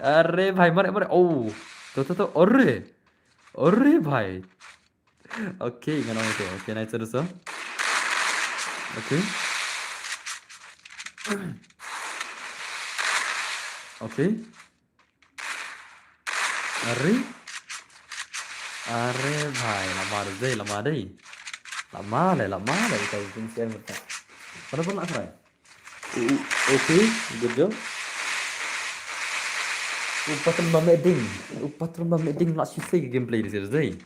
अरे भाई मरे ओ तो अरे भाई ओके गनो okay nice terus oke अरे भाई lama deh lama deh kita bikin share mereka mana pun nak try okay good job Upatron meeting nak susah ke gameplay di sini deh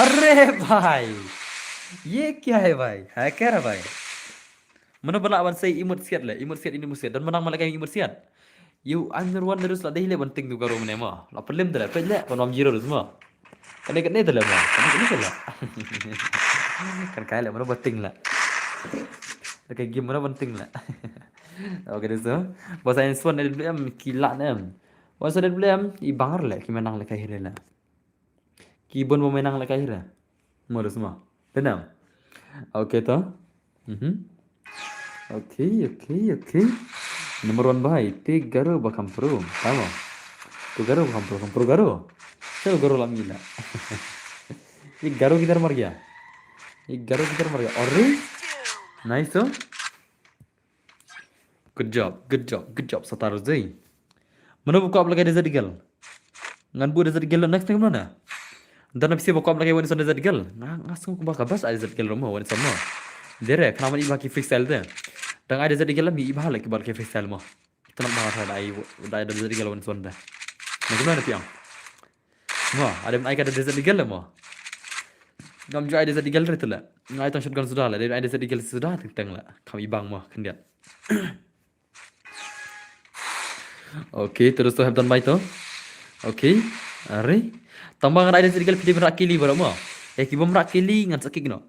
अरे भाई ये क्या है भाई hacker है भाई mana pun nak say imut siat dan menang malah kayak imut siat you I'm the one terus lah deh le penting tu karo mana mah lah pelim tu lah pejle konom zero tu semua kan dekat ni tu lah mah kan ni tu lah kan kaya lah mana penting lah kayak game mana penting lah okay tu bahasa Swan dari BM kilat ni bahasa dari BM ibangar lah ki menang lah kayak lah kibon mau menang lah kayak lah semua semua benar Oke toh. Mhm. Oke. Nomor one bahai, ti garo bakam pro, tamo. Tu garo bakam pro garo. Chalo garo lam gila. Ye garo किधर मर गया? ये garo किधर मर गया? अरे nice toh. Good job. Sataru zai. Mana buka apa lagi desert eagle? Ngan bu desert eagle next time mana? Dan habis buka apa lagi wanita desert eagle? Ngasung ku baka bas desert eagle romo wanita sama. Dere, kenapa iba ki freestyle deh? Dan ada desert eagle mi iba lagi bar ki freestyle mo. Kita nak bahas ada ada desert eagle wanita sama. Nah gimana piang? Mo, ada ada desert eagle mo. Ngam jo ada desert eagle itu lah. Ngai tang shotgun sudah lah. Ada desert eagle sudah tentang lah. Kami ibang mo kan dia. Oke, terus tuh Hampton Bay tuh. Oke, are. Tambang ada sedikit pidi berak kili baru mo. Kibom rak kili ngan sakik no.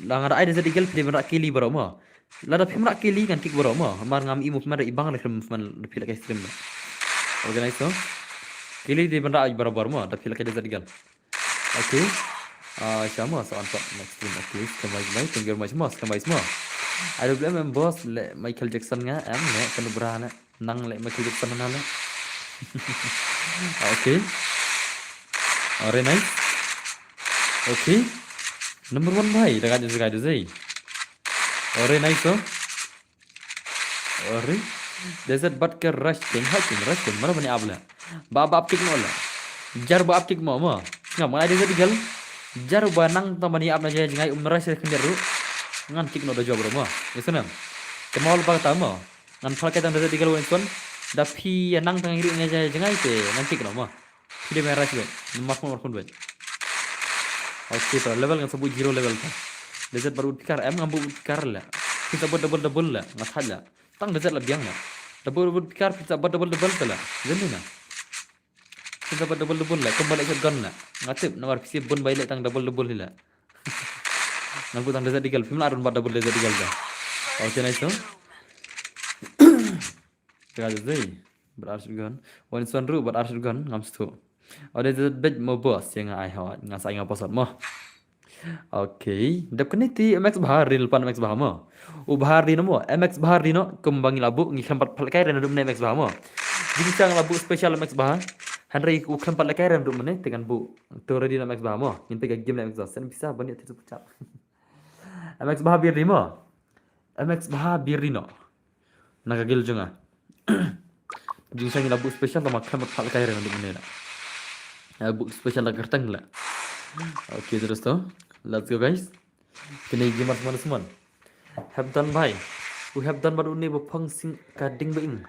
Lang ada sedikit pidi berak kili baru mo. Lada pim rak kili ngan kik baru mo. Mar ngam imu pemar ibang le kem man pila kai stream. Organize tuh. Kili di berak baru mo. Da pila kai sedikit. Oke. Sama so antok next stream oke. Kembali thank you very much mas. Kembali semua. Ada belum bos le Michael Jackson nga le kanu berana nang le Michael Jackson na le. Oke. Alright nice. Oke. Number one bhai dengan juga ada zai. Alright nice so. Alright. Desert but ke rush king mana bani abla. Baba aptik no la. Jar ba aptik mo mo. Ngam ada desert gal. Jar ba nang tamani abna jaya jingai rush kenderu. Ngan kik no da job mo. Yesunam. Kemal ba tamo. Ngan falke tang desert gal wen son. Da phi nang tang iri jaya jingai te ngan kik no mo. Hindi may rush ben. Mas mo markun ben. Oke to level ngan sabu 0 level ta. Desert baru pikar ngambu pikar la. Kita buat double la ngat la. Tang desert la biang la. Double pikar kita buat double la. Jadi na. Kita buat double la kembali ke gun la. Ngatip nawar pisi bon baile tang double la. Ngambu tang desert digal film arun buat double desert digal da. Oke nice to. Kaya zai. Berarti gun. One swan ru berarti gun ngams tu. Ada desert bed mo boss yang ai hawa ngasai ngapasat mo. Oke, dap kene ti MX bahar ril pan MX bahar mo. U bahar di mo, MX bahar di no kembangi labu ngi kempat palakai ren dum MX bahar mo. Jadi sang labu spesial MX bahar. Henry u kempat palakai ren dum ne dengan bu. Tu ready MX bahar mo. Ngin pega game MX bahar sen bisa banyak tu pucat. MX bahar bir di mo. MX bahar bir di no. Naga gil junga. Jadi sang labu spesial sama kempat palakai ren dum ne. Bu spesial la gertang la. Oke terus tuh. Let's go guys. Kini gamer semua. Have done bhai. We have done baru ni bapang sing kading being.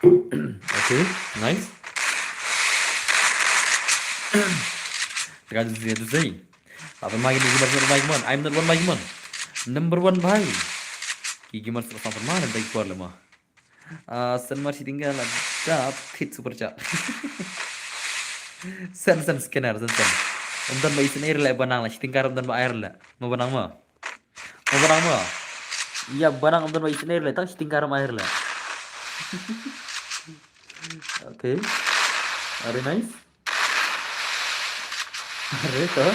Okay, nice. Sekarang dia tu say. Apa main ni gamer semua I'm not one man. Number one bhai. Ki gamer semua mana baik kuar lama. Sen masih tinggal ada hit super chat. Sen scanner sen. Umdan ba isin air la banang la tingkar umdan ba air la. Mau banang mo. Iya banang umdan ba isin air la tak tingkar air la. Okay. Very nice. Are to.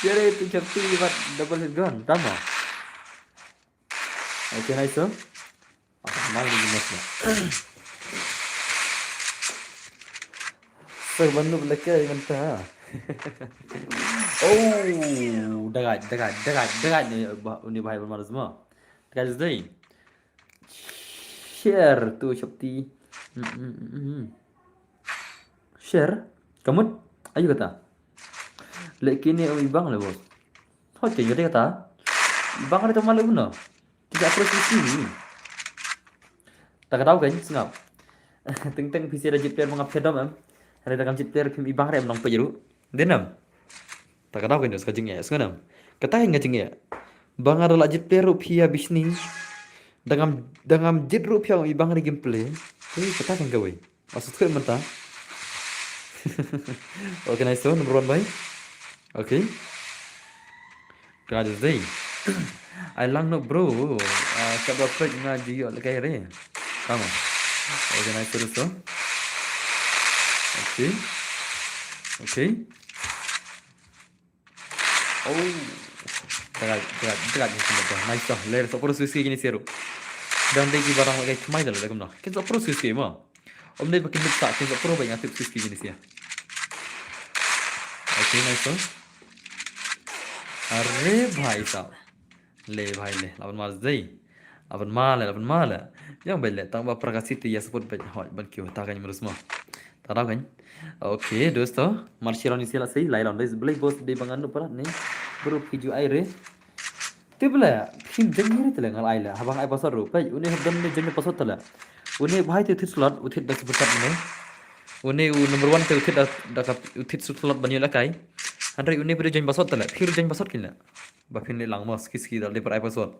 Jadi itu cepti buat double hit gun, tama. Okay nice so. Mal di masnya. Bantu belakang yang mentah. Oh, dekat ni bahaya bermalas semua. Dekat jadi. Share tu Shopti. Share. Kamu ayo kata. Lagi ni ibang lah bos. Oke jadi kata. Ibang ada malu guna. Tidak perlu sini. Tak tahu kan sengap. Teng PC ada JPR mengapa dom Hari takam JPR film ibang rem nong pejeru. Denam. Tak tahu kan sekajing ya senganam. Kata yang ngajing ya. Bang ada lagi JPR rupiah bisnis. Dengan jet rupiah ibang ada gameplay. Kata yang gawe. Maksud kau mentah. Okay nice one number one bye. Okay. Kada zai. I lang no bro. Sebab apa ngaji yo lekai re. Kamu. Okay nice terus tu. Okay. Oke. Oh. Tegat ni semua. Nice dah. Layer so pro susi gini siru. Dan lagi barang lagi cemai dah lah kumna. Kita pro susi mah. Om dai pakai mix tak kita pro banyak tip susi gini sih. Oke, nice dah. अरे भाई साहब ले भाई ले lawan Mazdai lawan mala yang belle tambah prakasiti ya sebut baik hoi ban kiu ta kan merus mah tahu kan oke dosto marshironi sila sei lailan des blai bos de bangan par ne bro piju aire tibla kim jengiri tele ngal aila habang ai pasar ru pai uni habdan ne jengni pasar tala uni bhai te thit slot uthit dak sebutat ne uni number 1 te uthit dak uthit slot banyo la kai Andre uni beri jeng pasot tala phir jeng pasot kinla ba phin le lang mas kiski dal de par ai pasot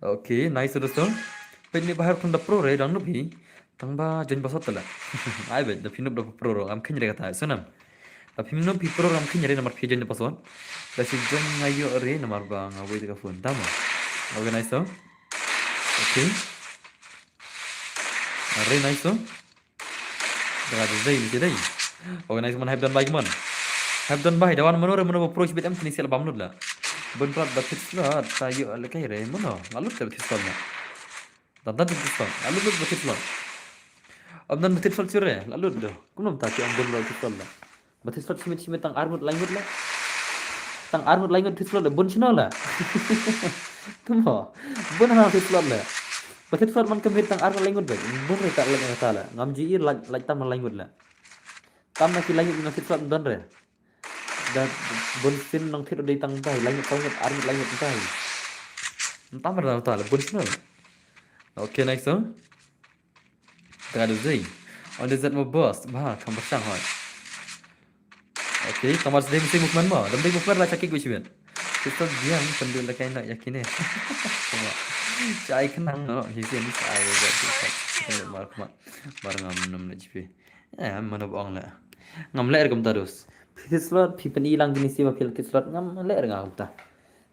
okay nice दोस्तों पेनी बाहर खुंदा प्रो रे रंग भी तंबा जन बसत तला आइ बे द फिनो द प्रो रो आम खिन रे कथा सनम द फिनो भी प्रो आम खिन रे नंबर फि जन बसत द सि जन आयो रे नंबर बा ngawai de ka phone tama okay nice तो ओके अरे नाइस तो daga de dai ni dai okay nice मन have done by dawan manore mano approach bit am kini sel bamnud la bon plat batit la tayo ala kay re mano lalut ta batit la dadan batit la lalut batit la abdan batit la sire lalut do kunum ta ki am bon batit la batit la simit tang armut langut la tang armut langut batit la bon chino la tumo bon ha batit la batit la man kemit tang armut langut ba bon re ta la ta la ngam ji ir la tam langut la tam na ki langut batit la don re dan bonsin nang thir dei tang tai langit tangit armit langit tai entah mana tahu bonsin okay next so ada zai on the zat mo boss ba kam basang hoi okay kamar sedih mesti movement mo dan dei movement la cakik gue sibet kita diam pendul la kai nak yakin eh cai kenang no hisi ni sai ga mar kuma bar ngam nam na jipe mana bohong la ngam la ergam terus Tislot pipen ilang jenis siapa fil tislot ngam le ngam ta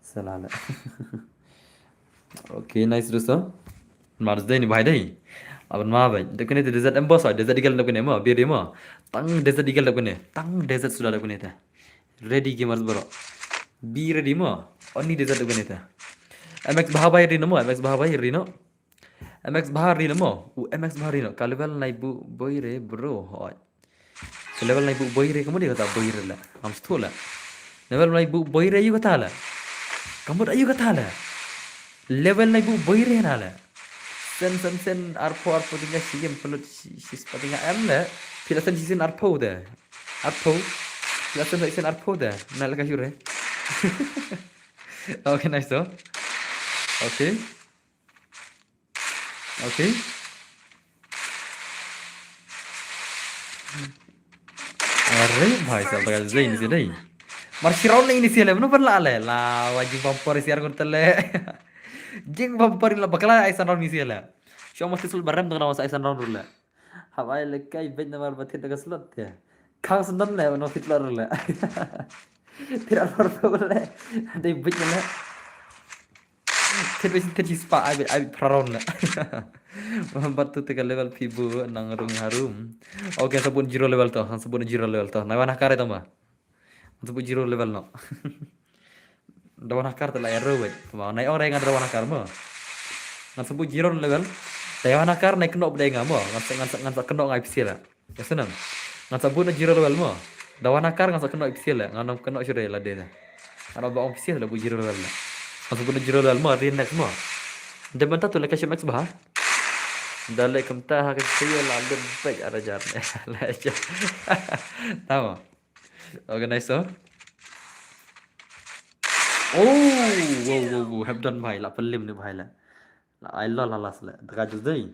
salala okay nice dosto mars dai ni bhai dai aban ma bhai dekne te desert emboss desert digal dekne ma biri ma tang desert digal dekne tang desert sudah dekne ta ready gamers bro be ready ma oni desert dekne ta mx bhabai ri no mx bhabai ri no mx bahari no mo mx bahari no kalwel nai bu boy re bro hoi level na ibu boy re kamu dia kata boy re la am stola level na ibu boy re ayu kata la kamu ayu kata la level na ibu boy re na la sen arpo tinggal siem pelut sis patinga am la pila sen season arpo da arpo pila sen season arpo da na la kasure okay nice so okay okay अरे भाई साहब बगल से ini sih deh. Marshirau nih ini sih le, bener lah le, lah wajib bumper siar kurtel le. Jing bumper lah bakal aisan round ini sih le. Show mesti sul barem dengan awas aisan round le. Hawai le kai bed namar batin dekat slot ya. Kang sendan le, no fit lor le. Tidak lor le, ada bed le. Terus spa ai praron le. Batu tiga level pibu nang rung harum. Oke sebut zero level toh, sebut zero level toh. Nah wana kare toh mah. Sebut zero level no. Dawana kar telah error wet. Mau naik orang yang ada dawana kar mah. Ngan sebut zero level. Dawana kar naik kena bedai ngam mah. Ngan kena ngai pisi lah. Ya senang. Ngan sebut zero level mah. Dawana kar ngan kena pisi lah. Ngan kena sure lah dia. Ada baong pisi lah bu zero level lah. Ngan sebut zero level mah. Rin next mah. Depan tu lekas max bah. Dalek kemta hak saya lalu baik ada jarne lah aja tahu oke nice oh wow have done bhai la pelim ni bhai la I love la la tega judai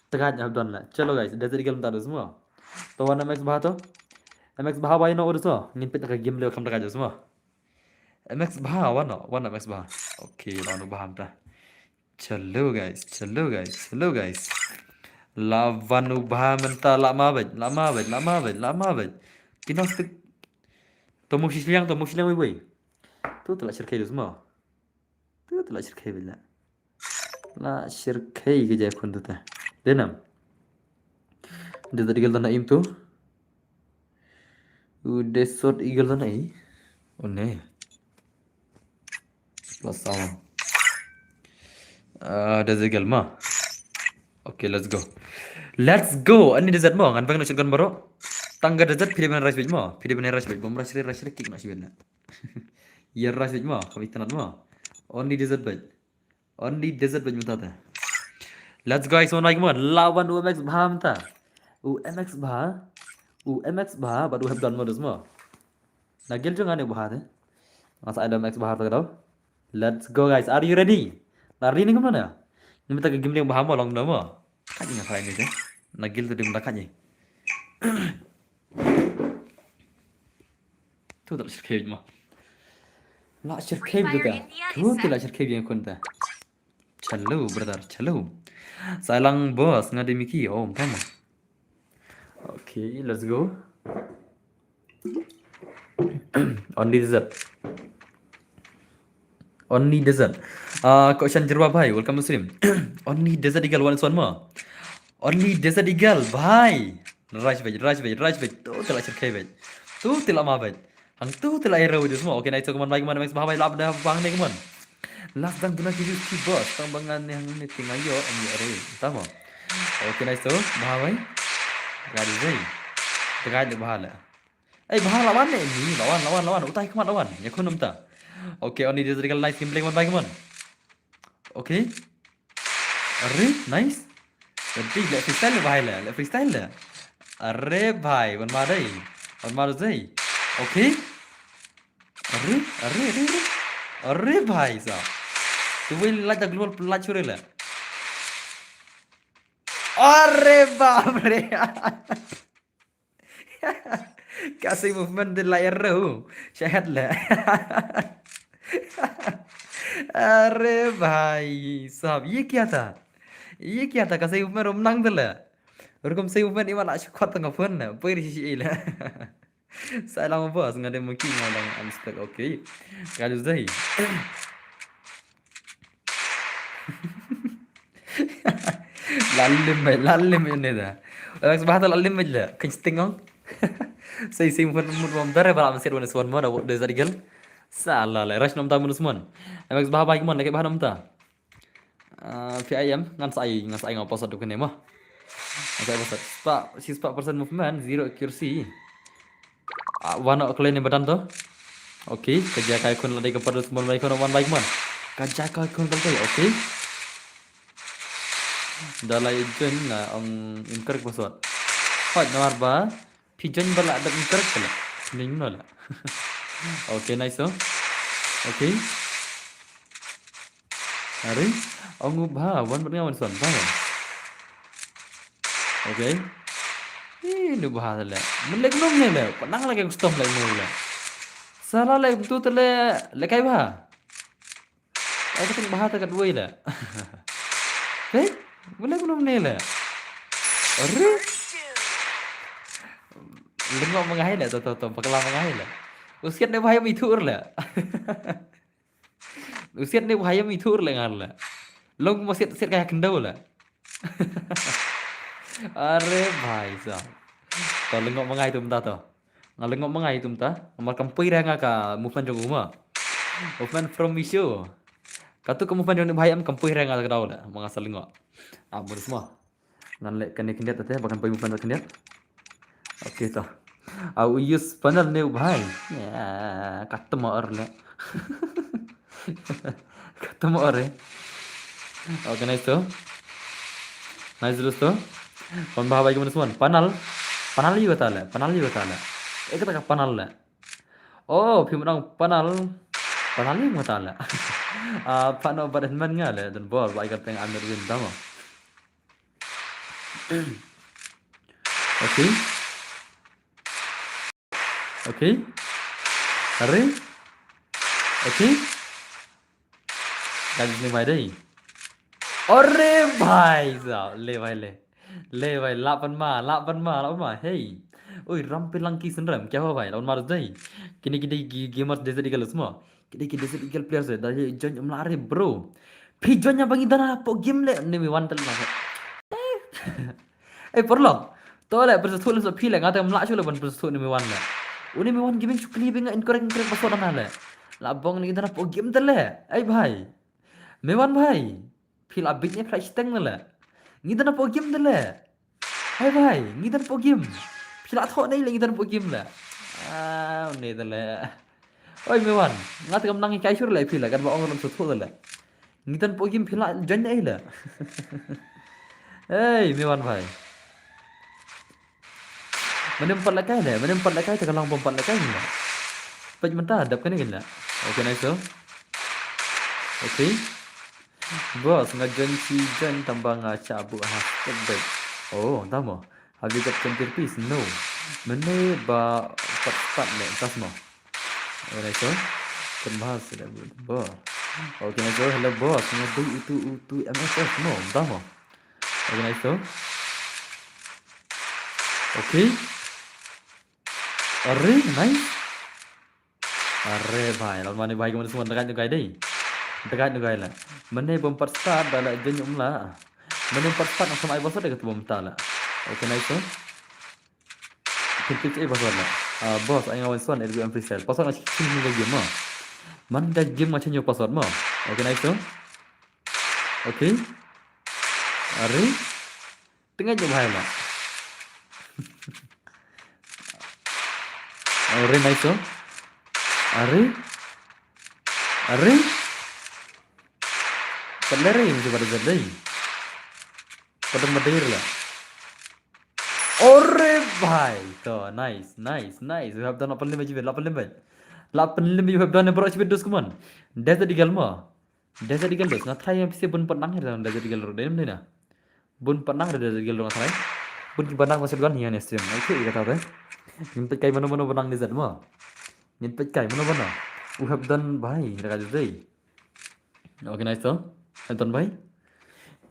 tega have done la chalo guys dah jadi game tahu semua to wana max bah to mx bah bhai no urus to ngimpit ka game le kam tega semua mx bah wana max bah oke lawan bah ta चलो गाइस लावानु भा mental lama bet kino stik tomo sisiang wei tu telah shirkai tu semua tu telah shirkai bila la shirkai ke jaya kun tu ta denam dia tadi gal tanda im tu Desert Eagle tu ni. Oh ni. Plus sama. Desert Eagle mah. Okay, let's go. Let's go. Ani desert mo. Ngan pengen kan baru. Tangga desert pilih mana rice bed mo. Pilih mana rice bed. Bom rice kick nak sih bed. Ya rice bed mo. Kami tanat mo. Only desert bed. Only desert bed minta ta. Let's go guys. Mana lagi lawan UMX bah minta. UMX bah. UMX bah. Baru have done modus mo. Nagil jo ngane bah teh. Masa ada UMX bah tu kau. Let's go guys. Are you ready? Lari ni kemana? Ni minta ke game yang bah mo long dah mo. Kan ingat saya ni je. Nagil tu dia melakat je. Tu tak shirkib mah. La shirkib juga. Tu tidak shirkib yang kunta. Chalo brother, chalo. Salang bos ngade miki om kamu. Okay, let's go. Only desert. Only desert. Question jerwa bhai, welcome Muslim. Only desert eagle one more. Only desert eagle bhai. Raj bhai. Tu tidak shirkib bhai. Tu tidak mah bhai. Hang tu telah era itu semua. Okey, naik keman baik mana max bahabai lap dah bang ni keman. Last dan guna kiri si bos. Tang bangan yang ni tinggal yo ini ada. Tama. Okey, naik tu bahabai. Gadi zai. Dekat de bahala. Bahal lawan ni. Lawan. Utai keman lawan. Ya kun namta. Okey, oni dia sedikit nice gameplay keman baik keman. Okey. Arre, nice. Jadi le freestyle bahai le. Le freestyle le. Arre bhai, wan marai. Wan maru zai. Okey. अरे भाई साहब तो वही लाता ग्लोबल ला छुरे ला अरे बाप रे कैसे मूवमेंट दे लायर रहूं शहद ला अरे भाई साहब ये क्या था कैसे मूवमेंट रोमनांग दला और कम से मूवमेंट इमा ला शुक्र तंगा फोन ना पैरी शी ला Salam bos, ngade mungkin ngalang unstuck. Okay. Kalau zai. Lalim ini dah. Orang sebab tu lalim aja. Kencing on. Saya pun mudam darah balam sir wana swan mana word dari gal. Salah lah. Rush nom tamu nusman. Orang sebab baik mana lagi bahan nom ta. PIM ngan sai ngapa satu kene mah. Ngan sai pasal. 6% movement, 0 accuracy. One clean ni badan tu. Okay, kerja kai kun ladai kepada semua baik kun one baik man. Kerja kai kun betul. Okay. Dalai jen na incorrect password. Hot nomor ba. Pigeon bala ada incorrect pula. Ni mana lah. Okay, nice so. Okay. Hari. Ongu ba one bernyawa one son. Ba. Okay. Ini bahasa le. Melek nom ni le. Panang lagi stop lagi ni le. Salah le tu tele lekai bah. Aku tengok bahasa kat dua le. Melek nom ni le. Arre. Lengok mengahai le tu pakelang mengahai le. Usiat ni bahaya mitur le. Usiat ni bahaya mitur le ngar le. Long masih kayak kendau le. Arre bhai sahab. To lengok mengai tu mta to. Ngalengok mengai tu mta. Amal kampui ra ka movement jong uma. Movement from issue. Katu ke movement jong bhai am kampui ra ka daw la. Mangasal lengok. Abur semua. Ngan lek kene kendiat teh bakan pui movement kendiat. Okey to. Au use panel ne bhai. Ya, katma or le. Katma or. Okey nice to. Nice terus to. Kon bahabai kemudian semua. Panal juga tak lah. Kata panal lah. Oh, pimudang panal ni mata lah. Panal badan man nga lah. Dan ball, baik kata yang under win tama. Okay. Hari. Okay. Kaji ni mai deh. Arre bhai sahab. Le भाई लापन मा हे ओए रंपिल लंकी संरम क्या हुआ भाई लापन मार दे किने गेमर जैसे निकल semua किने जैसे निकल प्लेयर से dah join melari bro pi joinnya bagi dana po game le ni wan tel ma perlo to le persu le so pi le ngata mla chu le ban persu ni wan le Uni mewan gaming chukli benga incorrect password nale. Labong ni kita po game tele. Ay bhai. Mewan bhai. Fil abitnya flash teng nale. Ngita na po game tele. Ay bhai, ngita na po game. Fil atho nay le ngita na po game la. Ah, ni tele. Oi mewan, ngat kam nangi kai sur le fil kan ba ong so tho tele. Ngita na po game fil jan ay la. Hey mewan bhai. Menempat lakai deh, menempat lakai terkalang pompat lakai ni lah. Paj mentah hadap kan ni lah. Okay, nice so. Okay. Bos ngajon si Jan tambah ngaca abu hashtag baik. Oh, tahu. Habis kapten terpis no. Mana ba pat le tas mo. Okay, nice so. Kembas sudah bos. Okay, nice so. Hello bos, ngadu itu MSF no, tahu. Okay, nice so. Okay. Arre, nice. Arre bhai, lawan mana bhai kamu semua dekat juga deh. Dekat juga lah. Mana bompat start dah lah jenyum lah. Mana bompat start sama ai bosot dekat bomta lah. Okay, nice so. Pitch bosot lah. Bos, ai ngawan suan edgu free sale. Bosot nak sini lagi mah. Man dah game macam nyo bosot mah. Okay, nice so. Okay. Arre. Tengah je bhai lah. Arre nice so. Arre. Arre. Pelere macam pada zadai. Pada madir lah. Arre bhai. To nice. You have done 8 you have done approach with those command. Desa di galma. Desa di galdos. Ngathai yang pisi bun penang ya desa di galro dem ni na. Bun penang desa di galro ngathai. Bun ki banang masuk kan hian stream. Itu kata apa? Nyimpen kai mana benang ni zat mo. Nyimpen kai mana. You have done bhai dekat zadai. Okay, nice to. Anton bhai.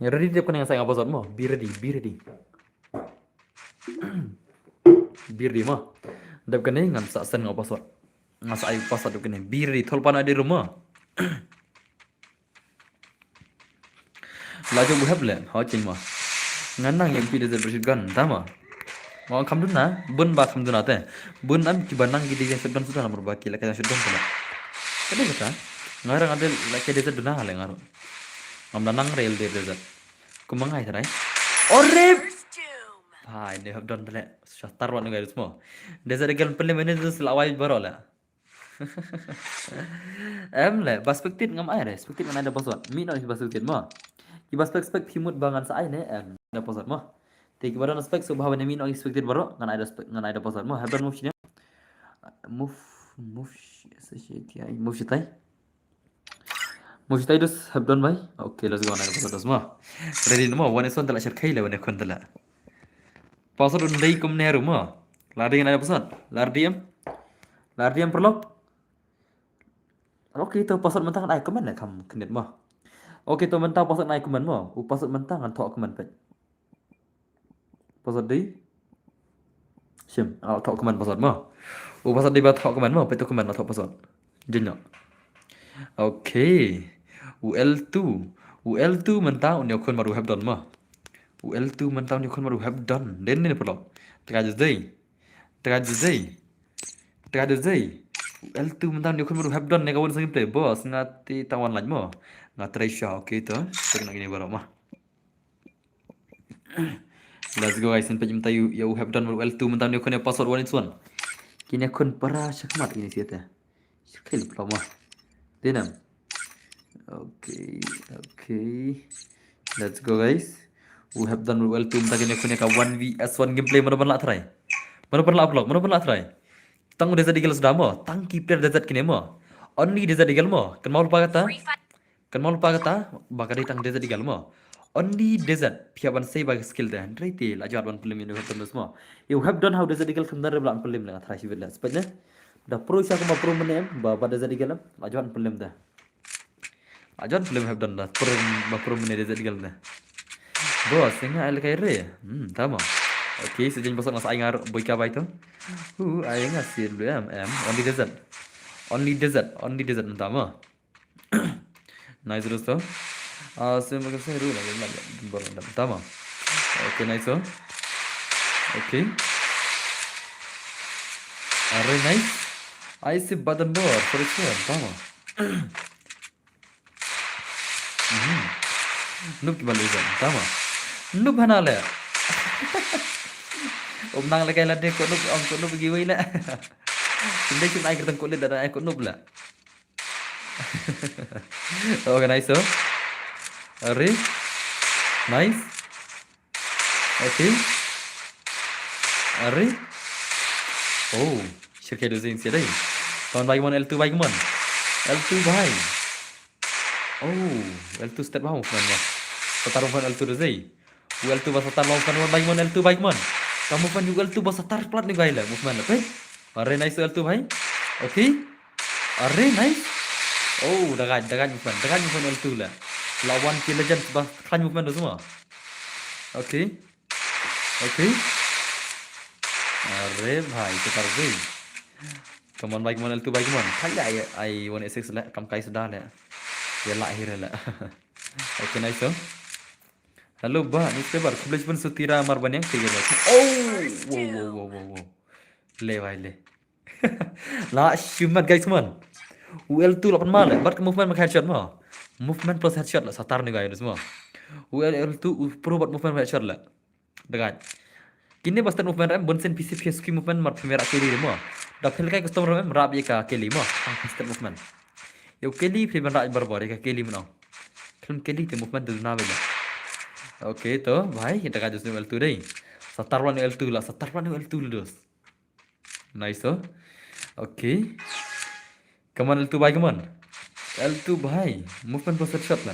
Ready dia kan yang saya ngapa mo? Be ready. Be ready mo. Dap kan ngan sa sen ngapa sot. Ngas ai pasat dap kan. Be ready thol pana di rumah. Laju bu have le. Ha ching mo. Ngan nang yang pide bersih gan, tama. Mau kam dun na, bun ba kam dun ate. Bun am ki banang gidi yang sedon sudah nomor baki la kaya sedon pula. Kada kata. Ngarang ade la kaya desa dun hale ngaro. Ngam danang rail de desa. Kumangai tarai. Ore hai they have done the shatar one guys mo. Desa de gal pelle mene dus lawai barola. Em le perspektif ngam ai re, perspektif mana ada pasot. Mi no perspektif mo. Ki perspektif himut bangan sa ai ne em ada pasot mo. Teki baru aspek so bahwa mi no expected baru ngan ada pasot mo. Habar move sini. Move shitai. Move shitai dus have done bhai. Okay, let's go on ada pasot dus mo. Ready no mo. One is on tala shar khaila one kon tala. Pasot undai kum ne rumah. Lari ada pasot. Lardiam perlo. Okay, tu pasot mentang ai komen lah kam kenet mo. Okay, tu mentang pasot ai komen mo. U pasot mentang an thok komen pe. Pasot di. Sim, thok komen pasot mo. U pasot di ba thok komen mo, pe tu komen la thok pasot. Jinyo. Okay. UL2 mentang unya kon maru have done mo. UL2 mentang unya kon maru have done. Den ni perlo. Tengah jazai. L2 mentang dia maru have done ne kawan sangin play bos ngati tawan laj mo. Ngatrai sha okay to. Tengah gini baru mah. Let's go guys, sampai jumpa you have done L2 mentang dia kon password 1 in 1. Kini kon para syakmat ini siata. Sekali pula mah. Denam. Okay. Let's go guys. We have done L2 mentang dia kon ka 1vs1 gameplay mana pernah try. Mana pernah try. Tang desa digal sudah mo, tang keeper desa kini mo. Only desa digal mo, kan mau lupa kata, bakal tang desa digal mo. Only desa, piawan say bag skill dah. Ready, laju advan film ini betul semua. You have done how desa digal kendar belan film dengan terakhir bila. Sepatnya, dah pro siapa mau pro menem, bawa desa digal, laju advan film dah. Laju advan film have done dah, pro menem desa digal dah. Bos, tengah ada kayak re, tahu. Okay, sejauh pasal ngas aing boy ka baito. Aing ngasih dulu only desert entama. Nice dosto. Saya makan saya dulu lagi entama. Okay, nice. Okay. Are nice. I see button door for sure. Tama. Noob ki balusan. Tama. Noob hanala. Nang la kaila de ko noob ang ko noob giway la. Hindi ko na ikatang kulit dada ay ko noob la. Okay, nice oh. Are nice. Okay. Are. Oh, shirkay do zin siya day. Kawan bagi mon L2 bagi mon. L2 bahai. Oh, L2 step mau kan ya. Setarung kan L2 rezai. L2 basa tar mau kan bagi mon L2 bagi mon. Kamu kan juga L2 basa tar plat ni gaila movement apa? Are nice L2 bahai. Okay. Are nice. Oh, dagat movement. Dagat movement L2 lah. Lawan ki legend bah kan movement tu semua. Okay. Okay. Are bhai setar zai. Kaman bagi mon L2 bagi mon. Kaya ai 186 lah kam kai sudah lah. Ya lahir lah. Okay, nice oh. Halo bah, newspaper. Kubelas pun sutira marban yang tiga lah. Oh, wow. Le bhai le. Lah shumat guys man. Well tu 8 mal. But movement mak headshot mah. Movement plus headshot lah satar ni guys semua. Well tu pro buat movement headshot lah. Dekat. Kini basta movement ram bonsen PC PSQ movement mar primera kili mah. Da phel kai customer ram rab ye ka kili mah. Instant movement. Yo kili phil ban raj barbar ka kili mana. Film kili te movement tu na bela. Okay to bhai kita ka jusni L2 dei. Satarwan L2 lah, satarwan L2 dos. Nice oh. Okay. Come on L2 bhai, come on. L2 bhai, movement plus headshot lah.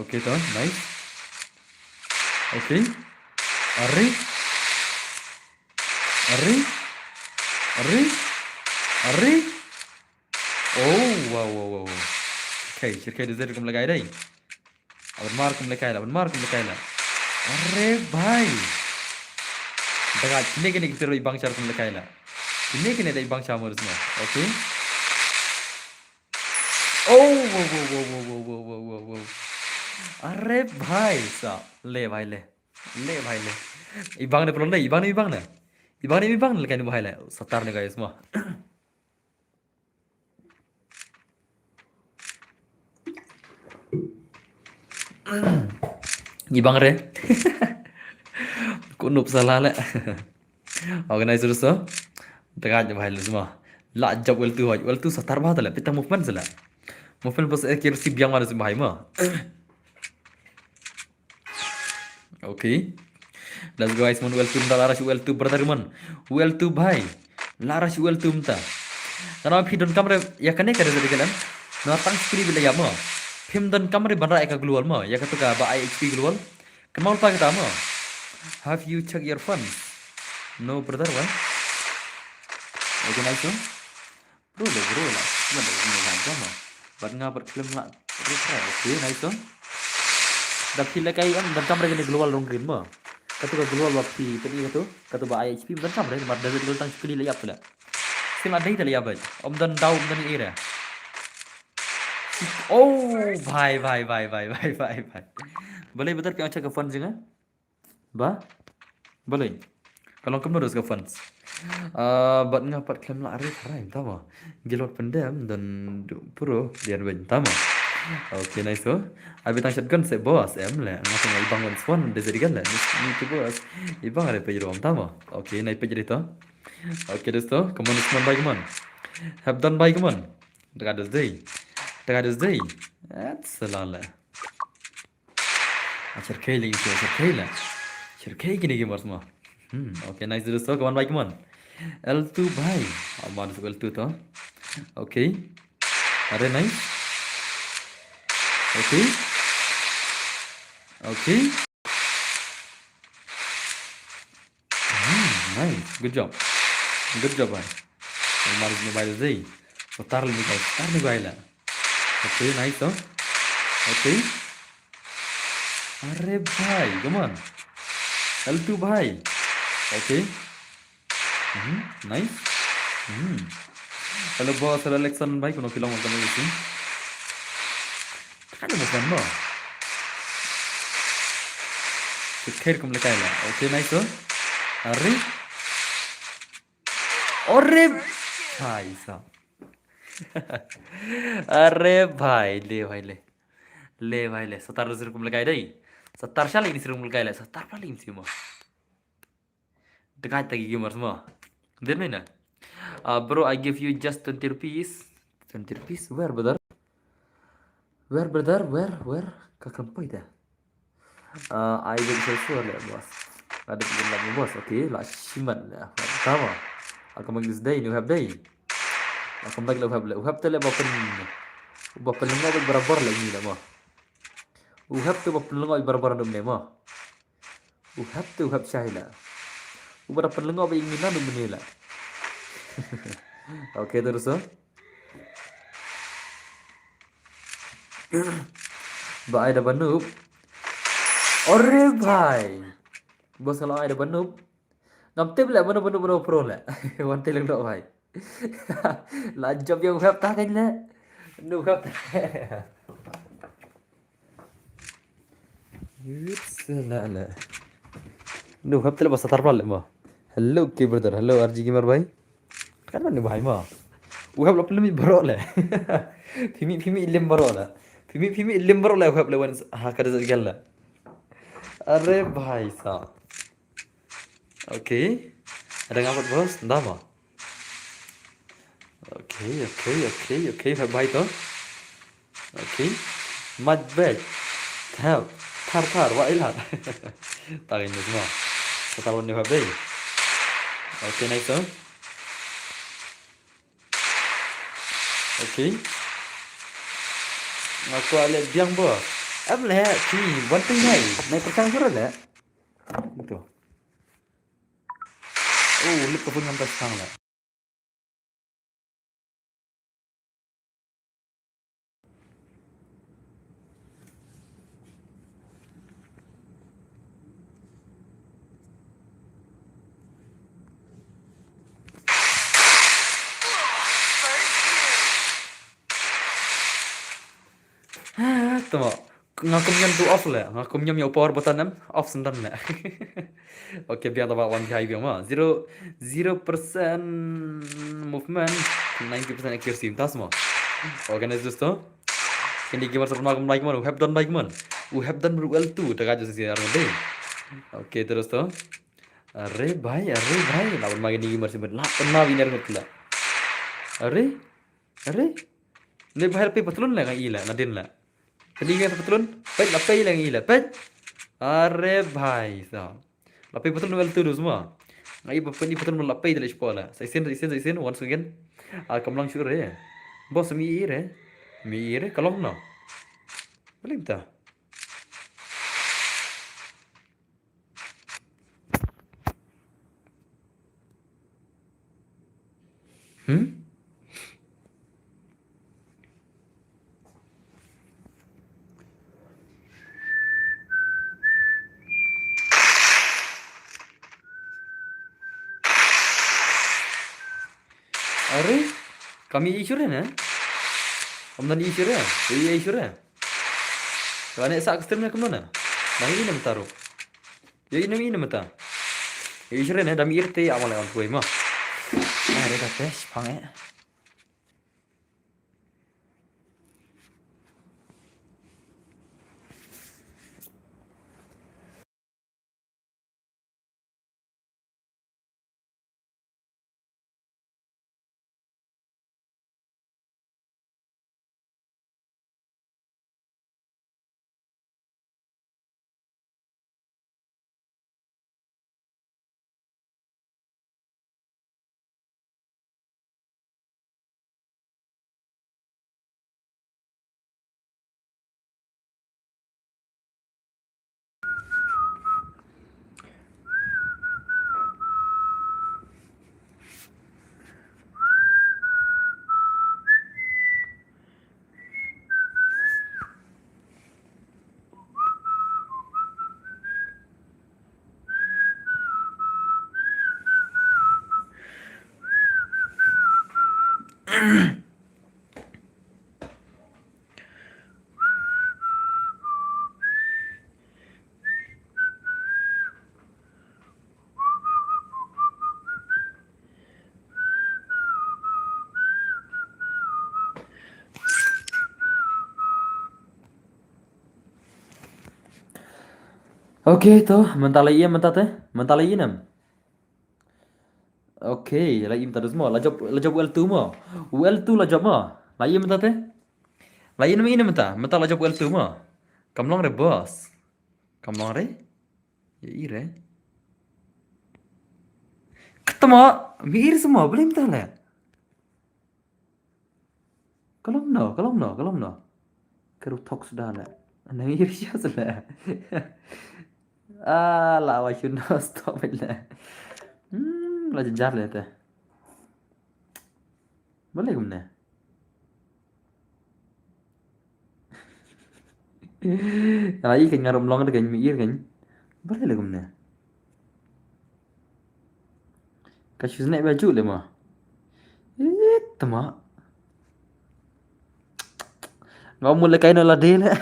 Okay to, nice. Okay. Are. Oh, wow. Okay, shirkay deser kum lagai dai. Aban mar kum lakai la. Are bhai. Dagat kini kita ibang char kum lakai la. Kini dai ibang chamor semua. Okay. Oh, wow. Are bhai sa. Le bhai le. Ibang ne pelon dai, ibang ne. Ibang ne lakai ni bhai la. Satar ne guys semua. Ibang re. Kunup salah le. Organize terus so. Dekat bhai le semua. La jab well tu satar bah la pitang movement sala. Movement pas accuracy biang mana bhai ma. Okay. Let's go guys mon well tu ndala rash well tu brother mon. Well tu bhai. La rash well tu mta. Karena pidon kamera ya kane kada jadi kalam. No tang screen bila ya ma. Phim dan kamera banra eka glual ma. Ya katu ka ba IHP glual. Kemal pa kita ma. Have you check your funds? No brother why? Okay nice one. Bro lah. Cuma dah ini lancar mah. Buat ngapa film lah. Okay nice one. Dah pilih kai am dan kamera kene global rong green mah. Katu ka global waktu tadi katu ba IHP dan kamera mar dah global tang sekali layap pula. Sim ada itu layap aja. Om dan daun dan era. Oh bhai. Boleh betul kau cakap funds juga? Ba? Boleh. Kalau kamu harus ke funds. Buat ngapat klaim lah arif haram tama. Gilot pendam dan puro dia ben tama. Okay nice oh. Abi tang shotgun se boss lah. Ngapa ngai bangun swan de jadi kan lah. Ni tu boss. Ibang ada pejero tama. Okay naik pejero to. Okay dosto, come on bagaimana? Have done bagaimana? Dekat day. That's salah. Shirkay gini game semua. Okay nice dosto, come on bagaimana? L2 bhai. Aman masuk L2 to. Okay. Are nice. Okay. Nice. Good job bhai. Maris mobile zai. Tar ni bhai la. Okay, nice oh. Okay. Are bhai, come on. L2 bhai. Okay. Nice. Hello boss, Alexan bhai kuno film akan lagi. Kan bukan mo. Khair kum lekai la. Okay, nice oh. Are अरे भाई साहब अरे भाई ले भाई ले भाई ले 17 rupiah mulai deh 17 kali ini suruh mulai 17 paling sih mah dekat lagi gamer semua then mana bro I give you just 20 rupees 20 rupees where brother where kakak apa itu I will say sure lah bos ada bikin lagi bos oke lah siman lah pertama aku manggil day ni uhab day aku manggil uhab tu lah bapak lengau berapa lagi ni lah mah uhab tu bapak lengau berapa dum ni mah uhab tu uhab syahila berapa lengau ingin dum ni lah oke terus so ba ada banub अरे भाई bos kalau ada banub ngam lah banub pro lah wan teleng dok भाई lah job yang uhab tak kan lah nu uhab لا لا no hub तेरे बस 17 पाले मा हेलो के brother hello RG gamer भाई kan mana bahai mah uhab la pelumi baro le pimi ilim baro la pimi ilim baro la uhab le wan ha kada galla अरे भाई साहब oke ada ngapa bos ndak mah oke भाई तो oke mad bed tab tar wa ilat tarin ni semua sekarang ni uhab deh oke nice so oke aku ada biang bo अब ले कि one thing है मैं percaya surat le gitu oh lip ko pun ngampas sang le tama ngakum nyam tu off le ngakum nyam yo power button nam off sendan le oke biar taba one high biar mah 0% movement 90% accuracy tas mah organize dosto Kendi gamer pernah aku like mana? We have done well too. Dekat aja sih orang deh. Oke terus tuh. अरे भाई lawan main ini gamer sih lah pernah winner ngetla. अरे ले bahar pe patlun lah ngai ila nadin lah. Kendi gamer patlun pet lah pe lah ngai ila pet. अरे भाई साहब. Lah pe patlun well too semua. Ngai pa ni patlun lah pe dalam sekolah. Saya sen once again. Kamlang sure ya. Bos mi ire kalong no. Boleh tak? अरे kami insurance ya? Om dan insurance? Iya insurance. Kalau nek sak streamnya kemana? Nah ini nama taruh. Ya ini nama ta. Insurance ya dami irte awal awal gue mah. Ah ada tes pange. Okey toh, mentah lagi ya mentah teh. Mentah lagi nam. Okey, lagi mentah tu semua. Lajab L2 mo. L2 lajab mo. Lagi mentah teh. Lagi nama ini mentah. Mentah lajab L2 mo. Kamlong re bos. Kamlong re. Ya ire. Ketemu. Mir semua boleh mentah lah. Kalau no. Kerutok sudah lah. Nangir siya sudah. La wa shun stop lah. La jajar lah teh. Boleh gimana? Lagi kan ngarom long ada kan mir kan. Boleh lah gimana? Kasih snack baju le mah. Tama. Ngau mulai kain olah deh lah.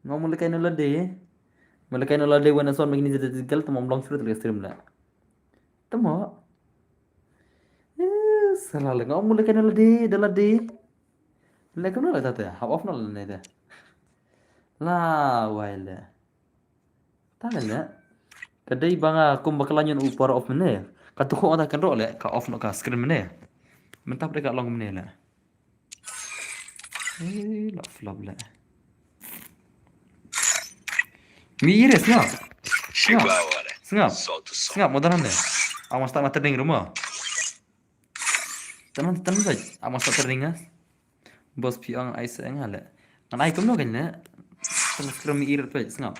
Ngau mulai kain olah deh. Mulai kain olah deh wana son begini jadi gal tama long surat le stream lah. Tama. Salah lah. Ngau mulai kain olah deh. Lekin olah tata. Half off nol nih teh. Lah, wala. Tangan ya. Kadai banga kum bakalanyon upar off mana ya. Katuko ata kan ro le ka off no ka screen mana ya. Mentap dekat long mana lah. La flop lah. Miris ngap. Ngap modaran deh. Amas tak mati ding rumah. Tenan saja. Amas tak terdingas. Bos piang ai seng ala. Kan ai kum no kan ya. Terus screen mir tu ngap.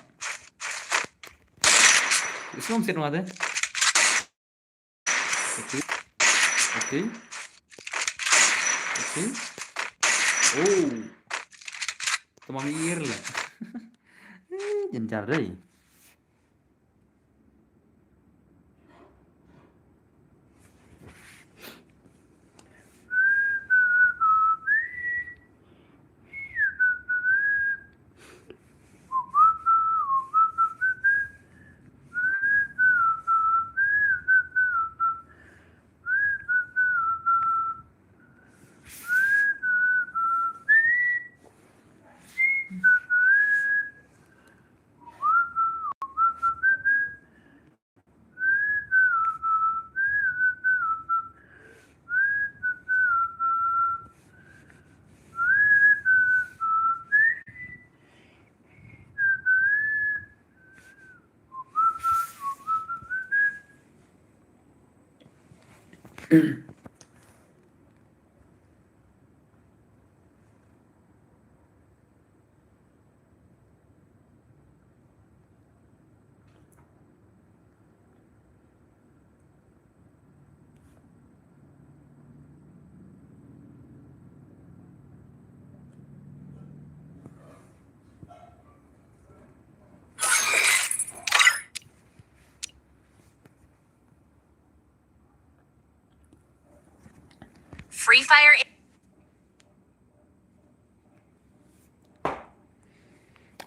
Islam sir made. Okey. Oh. Tama mir lah. Jencar deh. Free Fire.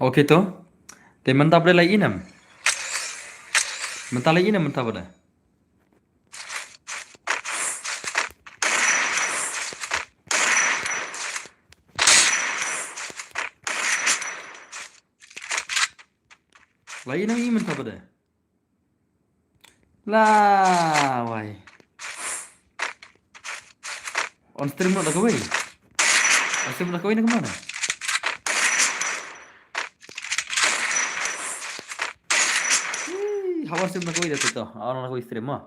Okey toh. Te mentah boleh lagi nam. Mentah lagi nam mentah boleh. Lagi nam ini mentah boleh. Lah, why? On stream nak kawin. On stream nak kawin ke mana? Hawa stream nak kawin tu. Orang nak kawin stream mah.